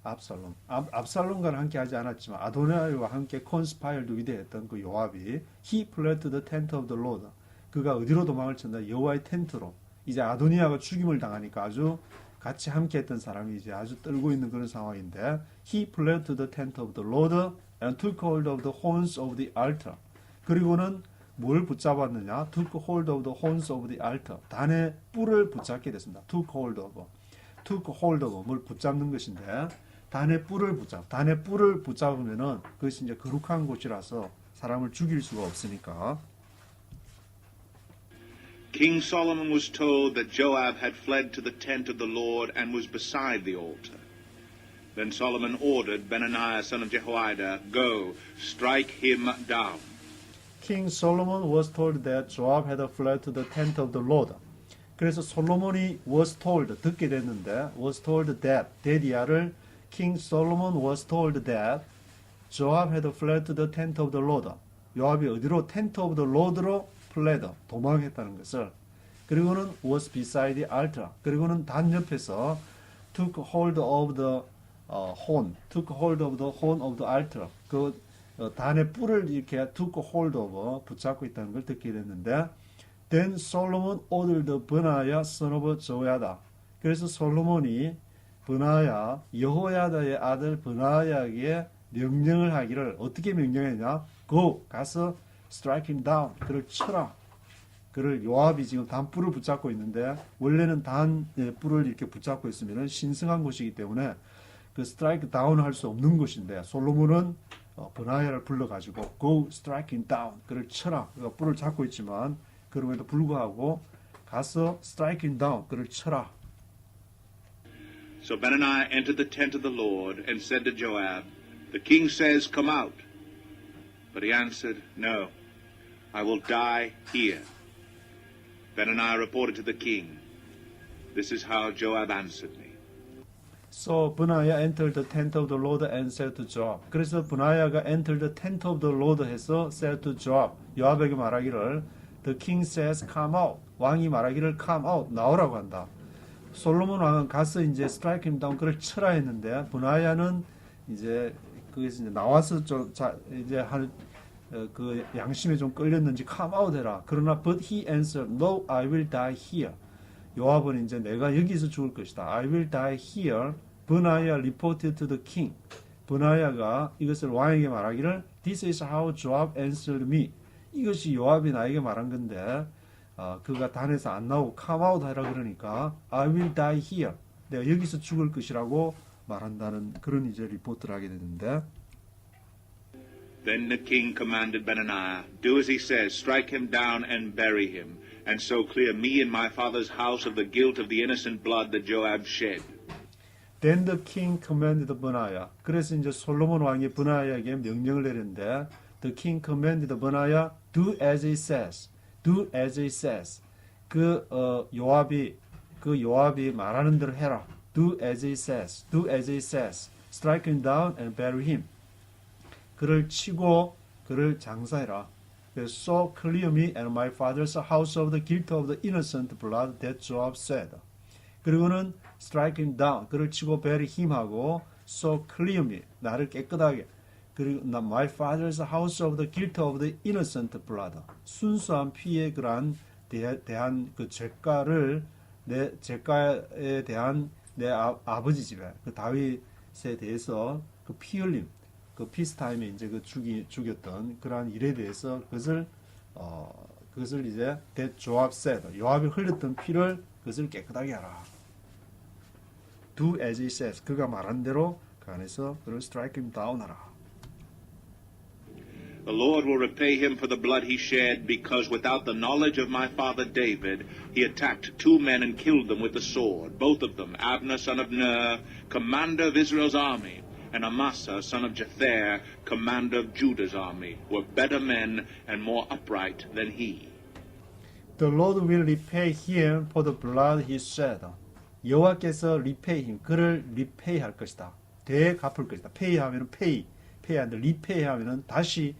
압살롬과 함께 하지 않았지만 아도니아와 함께 conspired with 했던 그 요압이 he fled to the tent of the Lord 그가 어디로 도망을 쳤나 여호와의 텐트로 이제 아도니아가 죽임을 당하니까 아주 같이 함께 했던 사람이 이제 아주 떨고 있는 그런 상황인데 he fled to the tent of the Lord and took hold of the horns of the altar 그리고는 뭘 붙잡았느냐 took hold of the horns of the altar 단의 뿔을 붙잡게 됐습니다. took hold of 뭘 붙잡는 것인데 단의 뿔을 붙잡으면은 그것이 이제 거룩한 곳이라서 사람을 죽일 수가 없으니까. King Solomon was told that Joab had fled to the tent of the Lord and was beside the altar. Then Solomon ordered Benaniah son of Jehoiada, "Go, strike him down." King Solomon was told that Joab had fled to the tent of the Lord. 그래서 솔로몬이 was told 듣게 됐는데 was told that 데디아를 King Solomon was told that Joab had fled to the tent of the Lord. 요압이 어디로 tent of the Lord로 fled 도망했다는 것을 그리고는 was beside the altar. 그리고는 단 옆에서 took hold of the horn of the altar. 그 단의 뿔을 이렇게 took hold of 붙잡고 있다는 걸 듣게 됐는데 Then Solomon ordered Benaiah son of Jehoiada. 그래서 솔로몬이 브나야 여호야다의 아들 브나야에게 명령을 하기를 어떻게 명령했냐? Go 가서 strike him down 그를 쳐라. 그를 요압이 지금 단뿔을 붙잡고 있는데 원래는 단뿔을 이렇게 붙잡고 있으면 신성한 곳이기 때문에 그 스트라이크 다운을 할 수 없는 곳인데 솔로몬은 브나야를 불러가지고 go strike him down 그를 쳐라. 그가 뿔을 잡고 있지만 그럼에도 불구하고 가서 strike him down 그를 쳐라. So Benaniah entered the tent of the Lord and said to Joab, The king says, Come out. But he answered, No, I will die here. Benaniah reported to the king, This is how Joab answered me. So Benaiah entered the tent of the Lord and said to Joab. 그래서 브나야가 entered the tent of the Lord 해서 said to Joab. 요압에게 말하기를 The king says come out. 왕이 말하기를 come out. 나오라고 한다. 솔로몬 왕은 가서 이제 strike him down 그를 쳐라 했는데 브나야는 이제 거기서 이제 나와서 이제 그 양심에 좀 끌렸는지 come out 해라. 그러나 but he answered no I will die here. 요압은 이제 내가 여기서 죽을 것이다. I will die here. 브나야 reported to the king. 브나야가 이것을 왕에게 말하기를 This is how Joab answered me. 이것이 요압이 나에게 말한 건데 그가 단에서 안 나오고 come out 하라 그러니까 I will die here. 내가 여기서 죽을 것이라고 말한다는 그런 이제 리포트를 하게 되는데 Then the king commanded Benaniah, Do as he says, strike him down and bury him, and so clear me and my father's house of the guilt of the innocent blood that Joab shed. Then the king commanded Benaiah. 그래서 이제 솔로몬 왕이 브나야에게 명령을 내렸는데 The king commanded Benaiah, do as he says. Do as he says. 요압이 말하는 대로 해라. Do as he says. Do as he says. Strike him down and bury him. 그를 치고 그를 장사해라. So clear me and my father's house of the guilt of the innocent blood that Joab said. 그리고는 strike him down. 그를 치고 bury him 하고 so clear me. 나를 깨끗하게. 그리고 my father's house of the guilt of the innocent blood. 순수한 피에 그러한 대한 그 죄가에 대한 내 아버지 집에 그 다윗에 대해서 그 피 흘림 그 피스타임에 이제 그 죽였던 그러한 일에 대해서 그것을 이제 that Joab said 요압이 흘렸던 피를 그것을 깨끗하게 하라. Do as he says 그가 말한 대로 그 안에서 그를 strike him down 하라. The Lord will repay him for the blood he shed, because without the knowledge of my father David, he attacked 2 men and killed them with the sword, both of them, Abner son of Ner, commander of Israel's army, and Amasa son of Jether, commander of Judah's army, were better men and more upright than he. The Lord will repay him for the blood he shed. 여호와께서 repay him, 그를 repay 할 것이다. 되갚을 것이다. pay 하면은 pay하는데 repay 하면은 다시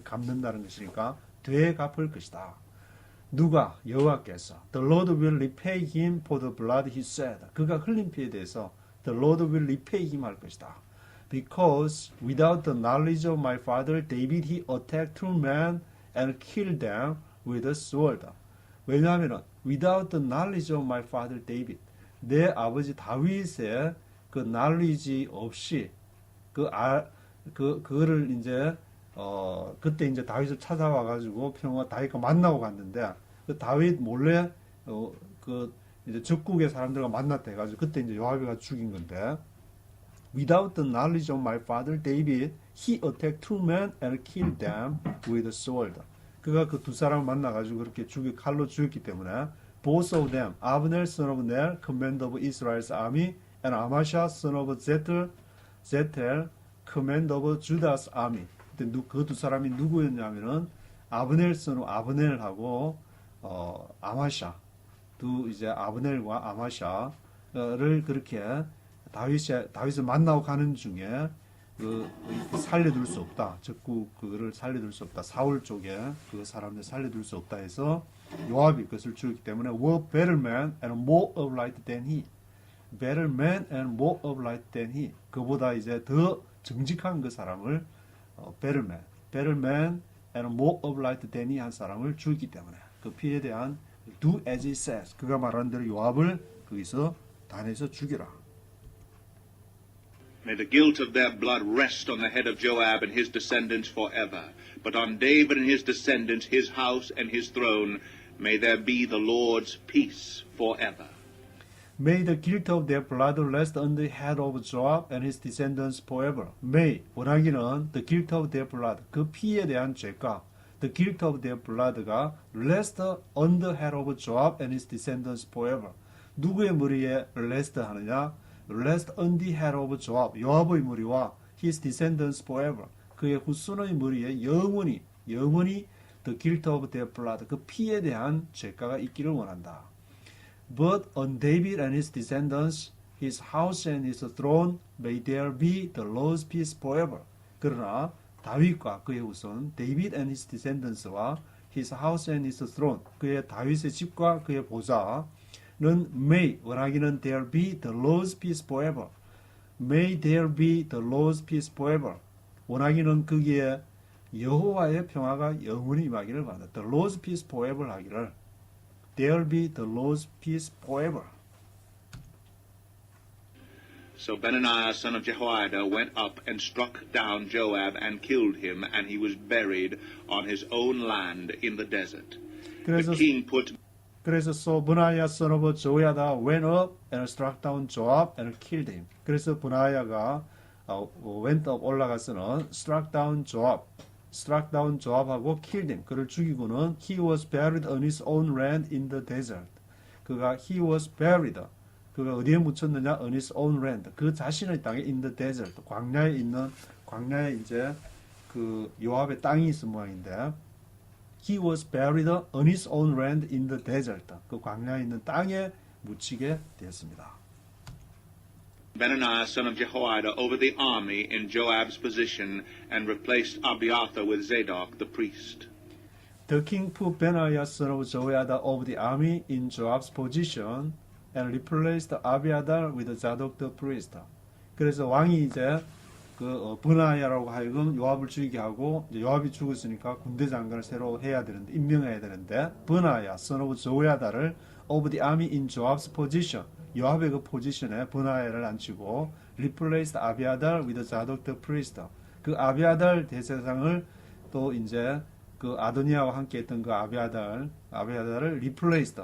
갚는다는 것이니까 되갚을 것이다. 누가? 여호와께서. The Lord will repay him for the blood he shed. 그가 흘린 피에 대해서 The Lord will repay him 할 것이다. Because without the knowledge of my father David he attacked 2 men and killed them with a sword. 왜냐하면 without the knowledge of my father David 내 아버지 다윗의 그 knowledge 없이 그거를 이제 그때 이제 다윗을 찾아와 가지고 다윗과 만나고 갔는데 그 다윗 몰래 그 이제 적국의 사람들과 만났다 해가지고 그때 이제 요압이가 죽인 건데 without the knowledge of my father David he attacked 2 men and killed them with a sword. 그가 그 2 사람을 만나 가지고 그렇게 칼로 죽였기 때문에 both of them Abner son of Ner commander of Israel's army and Amasa son of Jether commander of Judah's army. 그 2 사람이 누구였냐면은 아브넬하고 아마샤 이제 아브넬과 아마샤를 그렇게 다윗을 만나고 가는 중에 살려둘 수 없다. 적국 그거를 살려둘 수 없다. 사울 쪽에 그 사람들 살려둘 수 없다 해서 요압이 그것을 죽였기 때문에 were better men and more upright than he. better man and more upright than he. 그보다 이제 더 정직한 그 사람을 better man and more upright than he 한 사람을 죽였기 때문에 그 피에 대한 do as he says 그가 말한 대로 요압을 거기서 단에서 죽이라. May the guilt of their blood rest on the head of Joab and his descendants forever. But on David and his descendants, his house and his throne, may there be the Lord's peace forever. May the guilt of their blood rest on the head of Joab and his descendants forever. May, 원하기는 the guilt of their blood, 그 피에 대한 죄가 the guilt of their blood가 rest on the head of Joab and his descendants forever. 누구의 머리에 rest 하느냐? Rest on the head of Joab, 요압의 머리와 his descendants forever. 그의 후손의 머리에 영원히 the guilt of their blood, 그 피에 대한 죄가가 있기를 원한다. But on David and his descendants, his house and his throne, may there be the Lord's peace forever. 그러나 다윗과 그의 후손, David and his descendants와 his house and his throne, 그의 다윗의 집과 그의 보좌는 may, 원하기는 there be the Lord's peace forever. May there be the Lord's peace forever. 원하기는 거기에 여호와의 평화가 영원히 임하기를 바란다. The Lord's peace forever 하기를. There be the Lord's peace forever. So Benaniah son of Jehoiada went up and struck down Joab and killed him, and he was buried on his own land in the desert. The king put so Benaiah son of Jehoiada went up and struck down Joab and killed him. 그래서 분하야가 went up 올라가서는 struck down Joab하고 killed him. 그를 죽이고는 he was buried on his own land in the desert. he was buried. 그가 어디에 묻혔느냐? on his own land. 그 자신의 땅에 in the desert. 광야에 이제 그 요압의 땅이 있은 모양인데 he was buried on his own land in the desert. 그 광야에 있는 땅에 묻히게 되었습니다. Benaniah son of Jehoiada over the army in Joab's position and replaced Abiathar with Zadok the priest. The king put Benaiah son of Jehoiada over the army in Joab's position and replaced Abiathar with Zadok the priest. 그래서 왕이 이제 브나야라고 하여금 요압을 죽이게 하고 요압이 죽었으니까 군대 장관을 새로 해야 되는데 임명해야 되는데 브나야 son of Jehoiada를 over the army in Joab's position. 요압의 그 포지션에 브나야를 앉히고 replaced Abiathar with Zadok the priest. 그 아비아달 대제사장을 또 이제 그 아도니야와 함께 했던 그 아비아달을 replaced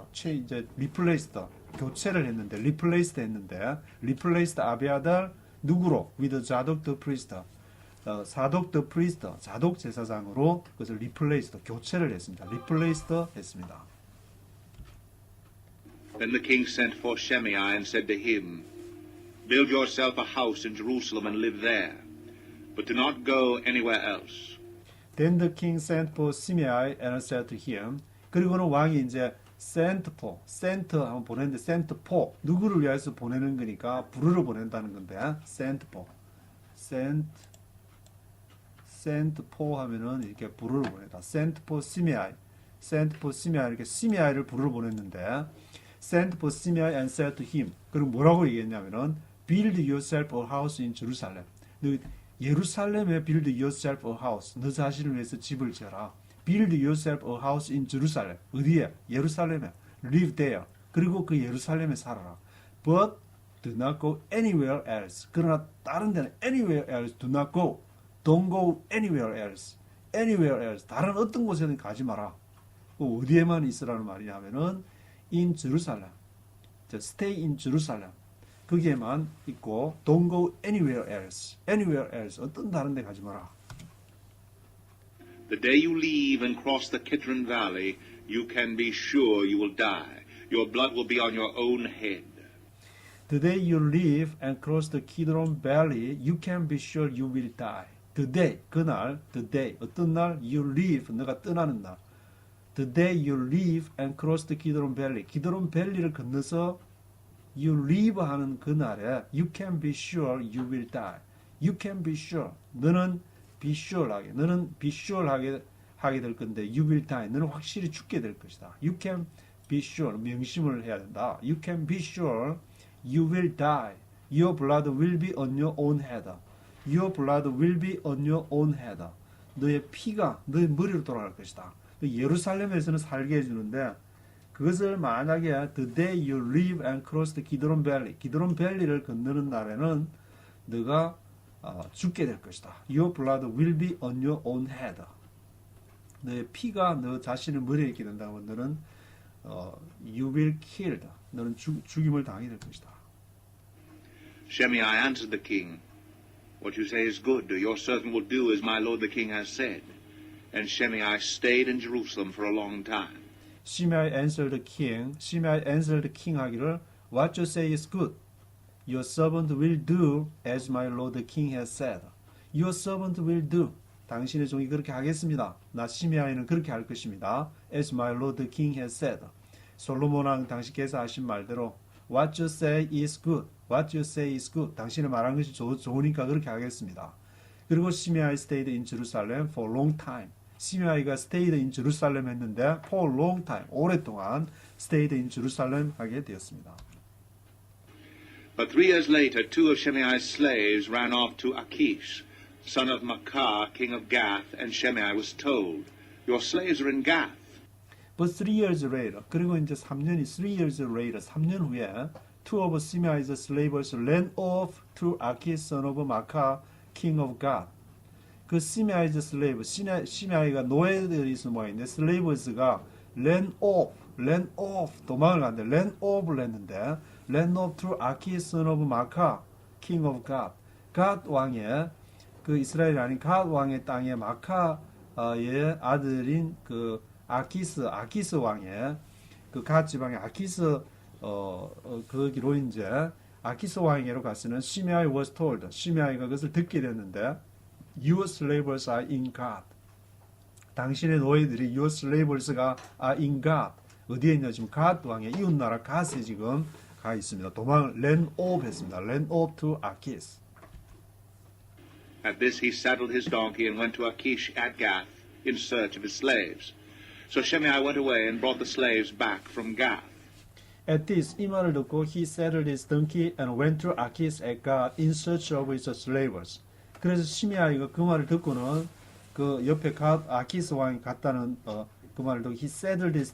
교체를 했는데 replaced 아비아달 누구로? with Zadok the priest. 사독 the priest, 자독 제사장으로 그것을 replaced 교체를 했습니다. replaced 했습니다. Then the king sent for Shimei and said to him, Build yourself a house in Jerusalem and live there, but do not go anywhere else. Then the king sent for Shimei and said to him, 그리고는 왕이 이제 sent 한번 보냈는데 sent for 누구를 위해서 보내는 거니까 부르러 보낸다는 건데 sent for 하면은 이렇게 부르러 보낸다. sent for Shimei 이렇게 시메아이를 부르러 보냈는데 sent for Shimei and said to him. 그리고 뭐라고 얘기했냐면은 build yourself a house in Jerusalem. 너 예루살렘에 build yourself a house. 너 자신을 위해서 집을 지어라. build yourself a house in Jerusalem. 어디에? 예루살렘에. live there. 그리고 그 예루살렘에 살아라. But do not go anywhere else. 그러나 다른 데는 anywhere else do not go. Don't go anywhere else. anywhere else. 다른 어떤 곳에는 가지 마라. 어디에만 있으라는 말이냐면은 in Jerusalem. stay in Jerusalem. 거기에만 있고 don't go anywhere else. anywhere else. 어떤 다른 데 가지 마라. The day you leave and cross the Kidron Valley, you can be sure you will die. Your blood will be on your own head. The day you leave and cross the Kidron Valley, you can be sure you will die. The day, 그날, the day, 어떤 날, you leave, 너가 떠나는 날. The day you leave and cross the Kidron Valley, 기드론 밸리를 건너서 you leave 하는 그날에 you can be sure you will die. You can be sure, 너는 be sure 하게 될 건데 you will die, 너는 확실히 죽게 될 것이다. You can be sure, 명심을 해야 된다. You can be sure you will die. Your blood will be on your own head. Your blood will be on your own head. 너의 피가 너의 머리로 돌아갈 것이다. 예루살렘에서는 살게 해주는데 그것을 만약에 the day you leave and cross the Kidron Valley, 기드론 밸리를 건너는 날에는 너가 죽게 될 것이다. Your blood will be on your own head. 너의 피가 너 자신의 머리에 있게 된다면 너는 you will killed. 너는 죽임을 당하게 될 것이다. Shimei answered the king, What you say is good. Your servant will do as my lord the king has said. And Shimei stayed in Jerusalem for a long time. Shimei answered the king. Shimei answered the king 하기를 What you say is good. Your servant will do as my lord the king has said. Your servant will do. 당신의 종이 그렇게 하겠습니다. 나 시메아이는 그렇게 할 것입니다. As my lord the king has said. 솔로몬 왕 당신께서 하신 말대로 What you say is good. What you say is good. 당신의 말한 것이 좋으니까 그렇게 하겠습니다. 그리고 시메아이 stayed in Jerusalem for a long time. 시메아이가 stayed in Jerusalem 했는데 for a long time. 오랫동안 stayed in Jerusalem 하게 되었습니다. But 3 years later, 2 of Shimei's slaves ran off to Achish, son of Maacah, king of Gath, and Shimei was told, Your slaves are in Gath. But 3 years later, 그리고 이제 3 years later, 3년 후에 2 of Shimei's slaves ran off to Achish, son of Maacah, king of Gath. 그 Shimei's slave, 시메아이가 노예들이 있어 모였는데 slaves가 ran off, 도망을 갔는데 ran off를 했는데 ran off to Achish, son of Maacah, king of Gath. 갓 왕의 그 이스라엘이 아닌 갓 왕의 땅에 마카의 아들인 그 아키스 왕의 그 갓 지방의 아키스 거기로 이제 아키스 왕에게로 갔으면 시메아이 was told. 시메아이가 그것을 듣게 됐는데 Your slavers are in God. 당신의 노예들이 Your slaves가 are in God. 어디에 있냐 지금 갓 왕의 이웃나라 갓에 지금 가 있습니다. 도망을 ran off 했습니다. ran off to 아키스. At this he saddled his donkey and went to Achish at Gath in search of his slaves. So Shimei went away and brought the slaves back from Gath. At this, 이 말을 듣고 he saddled his donkey and went to Achish at Gath in search of his slaves. 그래서 시메아이가 그 말을 듣고는 그 옆에 아키스 왕이 갔다는 그 말을 듣고 he saddled his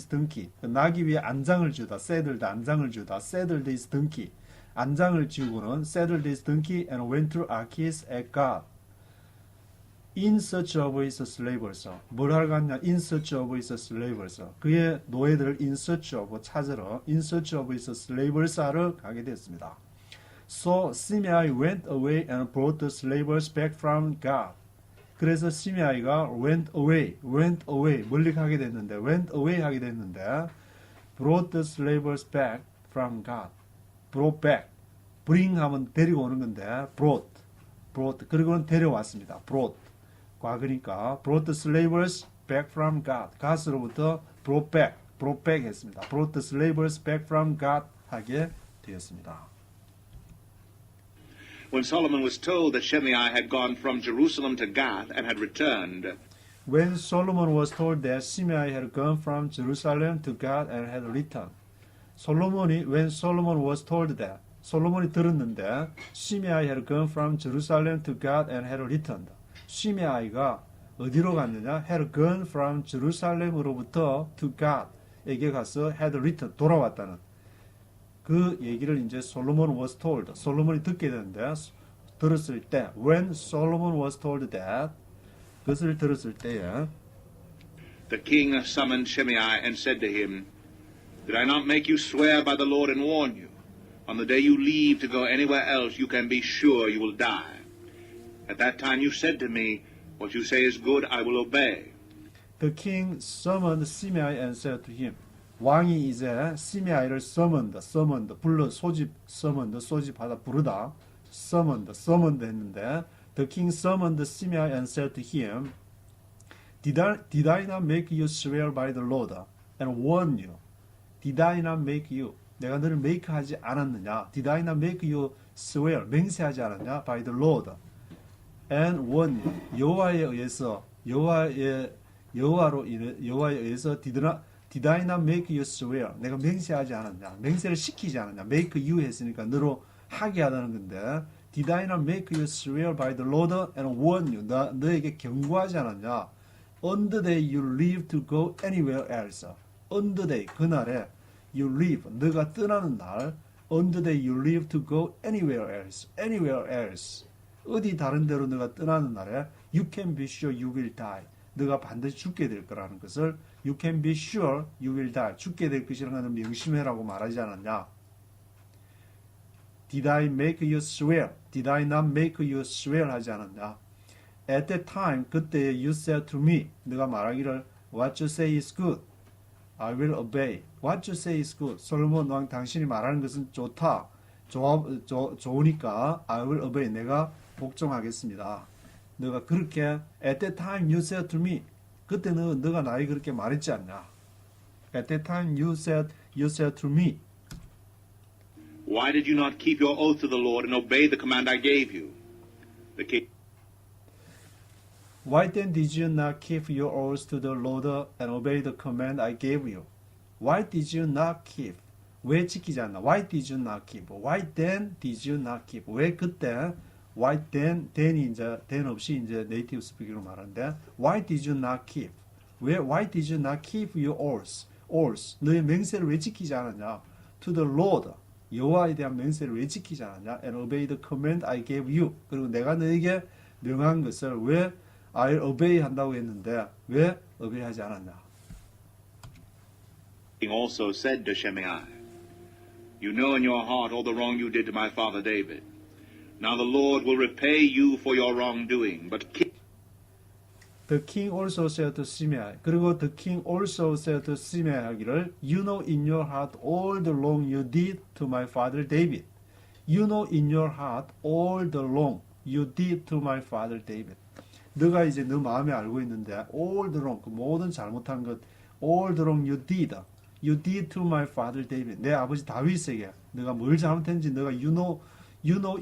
donkey. 나귀 위에 안장을 지우다. 안장을 지우다. saddled his donkey. 안장을 지우고는 saddled his donkey and went to Achish at Gath. In search of his slaves. 뭘 하러 갔냐? In search of his slaves. 그의 노예들을 in search of 찾으러 in search of his slaves 하러 가게 됐습니다. So Shimei went away and brought the slaves back from Gath. 그래서 시메아이가 went away 멀리 가게 됐는데 went away 하게 됐는데 brought the slaves back from Gath. brought back. bring 하면 데리고 오는 건데 brought 그리고는 데려왔습니다. brought 과거니까 brought the slaves back from Gath. 갓으로부터 brought back 했습니다. brought the slaves back from Gath 하게 되었습니다. When Solomon was told that Shimei had gone from Jerusalem to Gath and had returned, When Solomon was told that Shimei had gone from Jerusalem to Gath and had returned. when Solomon was told that 솔로몬이 들었는데 시메아이 had gone from Jerusalem to Gath and had returned. 시메아이가 어디로 갔느냐? had gone from Jerusalem으로부터 to Gath에게 가서 had returned 돌아왔다는 그 얘기를 이제 솔로몬 was told. 솔로몬이 듣게 되는데 들었을 때 when Solomon was told that 그것을 들었을 때에 the king summoned Shimei and said to him, Did I not make you swear by the Lord and warn you? On the day you leave to go anywhere else, you can be sure you will die. At that time you said to me, What you say is good, I will obey. The king summoned Shimei and said to him. 왕이 이제 시메아이를 summoned 불러 소집하다 부르다 summoned 했는데 the king summoned Shimei and said to him, Did I not make you swear by the Lord and warn you? Did I not make you? 내가 너를 make 하지 않았느냐? Did I not make you swear? 맹세하지 않았냐? By the Lord and warn you. 여호와에 의해서 Did I not make you swear? 내가 맹세하지 않았냐? 맹세를 시키지 않았냐? Make you 했으니까 너로 하게 하다는 건데 Did I not make you swear by the Lord and warn you? 너에게 경고하지 않았냐? On the day you leave to go anywhere else. On the day, 그날에 you leave, 너가 떠나는 날 on the day you leave to go anywhere else. 어디 다른 데로 너가 떠나는 날에 you can be sure you will die. 너가 반드시 죽게 될 거라는 것을 you can be sure you will die. 죽게 될 것이라는 것을 명심해라고 말하지 않았냐? Did I make you swear? Did I not make you swear? 하지 않았냐? At that time, 그때 you said to me, 너가 말하기를 what you say is good. I will obey. What you say is good. 솔로몬 왕 당신이 말하는 것은 좋다. 좋으니까 I will obey. 내가 복종하겠습니다. 너가 그렇게 at that time you said to me. 그때는 너가 나에게 그렇게 말했지 않냐? At that time you said to me. Why did you not keep your oath to the Lord and obey the command I gave you? The king. Why then did you not keep your oath to the Lord and obey the command I gave you? Why did you not keep? 왜 지키지 않나? Why did you not keep? Why then did you not keep? 왜 그때? Why then? then이 이제 then 없이 이제 네이티브 스피킹으로 말하는데 Why did you not keep? 왜 Why did you not keep your oath? 너의 맹세를 왜 지키지 않았냐? To the Lord. 여호와에 대한 맹세를 왜 지키지 않았냐? And obey the command I gave you. 그리고 내가 너에게 명한 것을 왜 I'll obey 한다고 했는데 왜 obey하지 않았냐? King also said to Shimei, you know in your heart all the wrong you did to my father David. Now the Lord will repay you for your wrongdoing. But The king also said to Shimei. 그리고 the king also said to Shimei 하기를 You know in your heart all the wrong you did to my father David. You know in your heart all the wrong you did to my father David. 너가 이제 너 마음에 알고 있는데 all the wrong 그 모든 잘못한 것 all the wrong you did to my father David. 내 아버지 다윗에게 너가 뭘 잘못했는지 너가 you know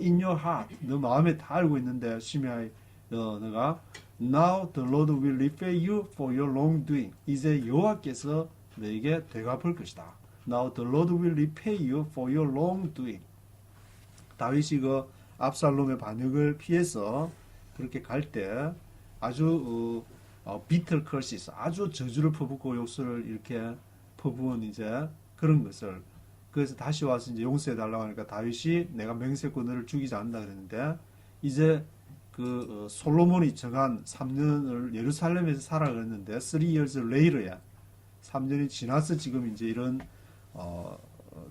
in your heart 너 마음에 다 알고 있는데 시므야이 너가 Now the Lord will repay you for your wrongdoing. 이제 여호와께서 너에게 되갚을 것이다. Now the Lord will repay you for your wrongdoing. 다윗이 그 압살롬의 반역을 피해서 그렇게 갈 때 아주 비틀 커시스 아주 저주를 퍼붓고 욕설을 이렇게 퍼부은 이제 그런 것을 그래서 다시 와서 이제 용서해 달라고 하니까 다윗이 내가 맹세코 너를 죽이지 않는다 그랬는데 이제 그 솔로몬이 정한 3년을 예루살렘에서 살아 그랬는데 3 years later야 3년이 지나서 지금 이제 이런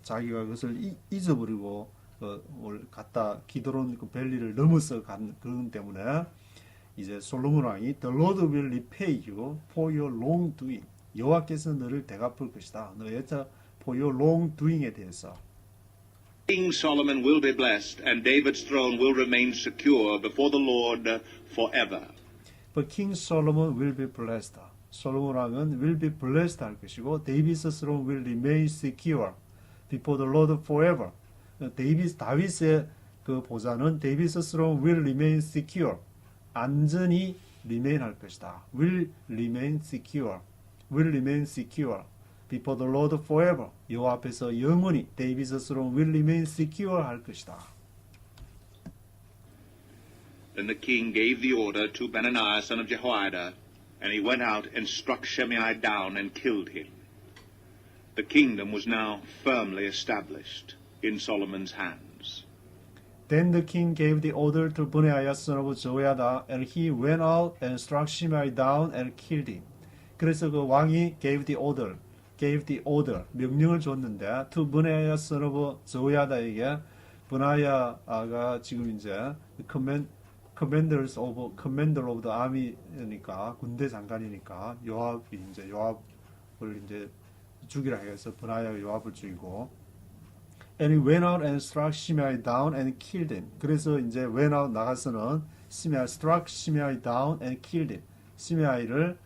자기가 그것을 잊어버리고 갔다 기드론 그 밸리를 넘어서 간 그런 때문에 이제 솔로몬 왕이 The Lord will repay you for your wrongdoing. 여호와께서 너를 되갚을 것이다. 너의 for your wrongdoing에 대해서. King Solomon will be blessed, and David's throne will remain secure before the Lord forever. But King Solomon will be blessed. 솔로몬 왕은 will be blessed 할 것이고 David's throne will remain secure before the Lord forever. 다윗의 그 보좌는 David's throne will remain secure. 안전히 remain 할 것이다. will remain secure. will remain secure. before the Lord forever. 여호와 앞에서 영원히 David's throne will remain secure 할 것이다. Then the king gave the order to Benaniah son of Jehoiada, and he went out and struck Shimei down and killed him. The kingdom was now firmly established in Solomon's hands. Then the king gave the order to Benaiah son of Jehoiada, and he went out and struck Shimei down and killed him. 그래서 그 왕이 gave the order, 명령을 줬는데 to Benaiah son of Jehoiada에게 베나야가 지금 이제 commander of the army니까 군대 장관이니까 요압이 이제 요압을 이제 죽이라 해서 베나야가 요압을 죽이고 and he went out and struck Shimei down and killed him. 그래서 이제 went out 나가서는 struck Shimei down and killed him. 시메아이를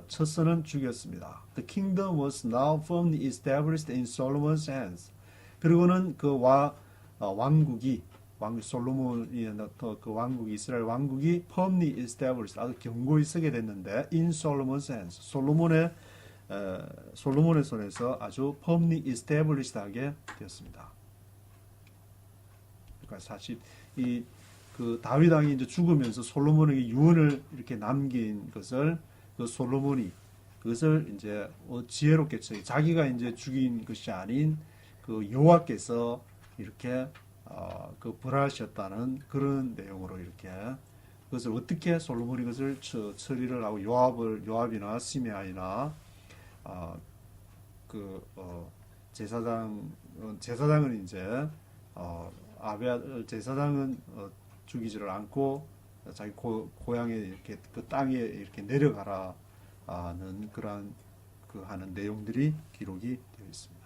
쳐서는 죽였습니다. The kingdom was now firmly established in Solomon's hands. 그리고는 그 왕국이 솔로몬이 그 왕국이 이스라엘 왕국이 firmly established 아주 견고히 서게 됐는데 in Solomon's hands 솔로몬의 손에서 아주 firmly established하게 되었습니다. 그러니까 사실 그 다윗 왕이 이제 죽으면서 솔로몬에게 유언을 이렇게 남긴 것을 그 솔로몬이 그것을 이제 지혜롭게 자기가 이제 죽인 것이 아닌 그 여호와께서 이렇게 그 벌하셨다는 그런 내용으로 이렇게 그것을 어떻게 솔로몬이 그것을 처리를 하고 요압이나 시메아이나 제사장은 이제 제사장은 죽이지를 않고 자기 고향에 이렇게 그 땅에 이렇게 내려가라는 그러한 하는 내용들이 기록이 되어 있습니다.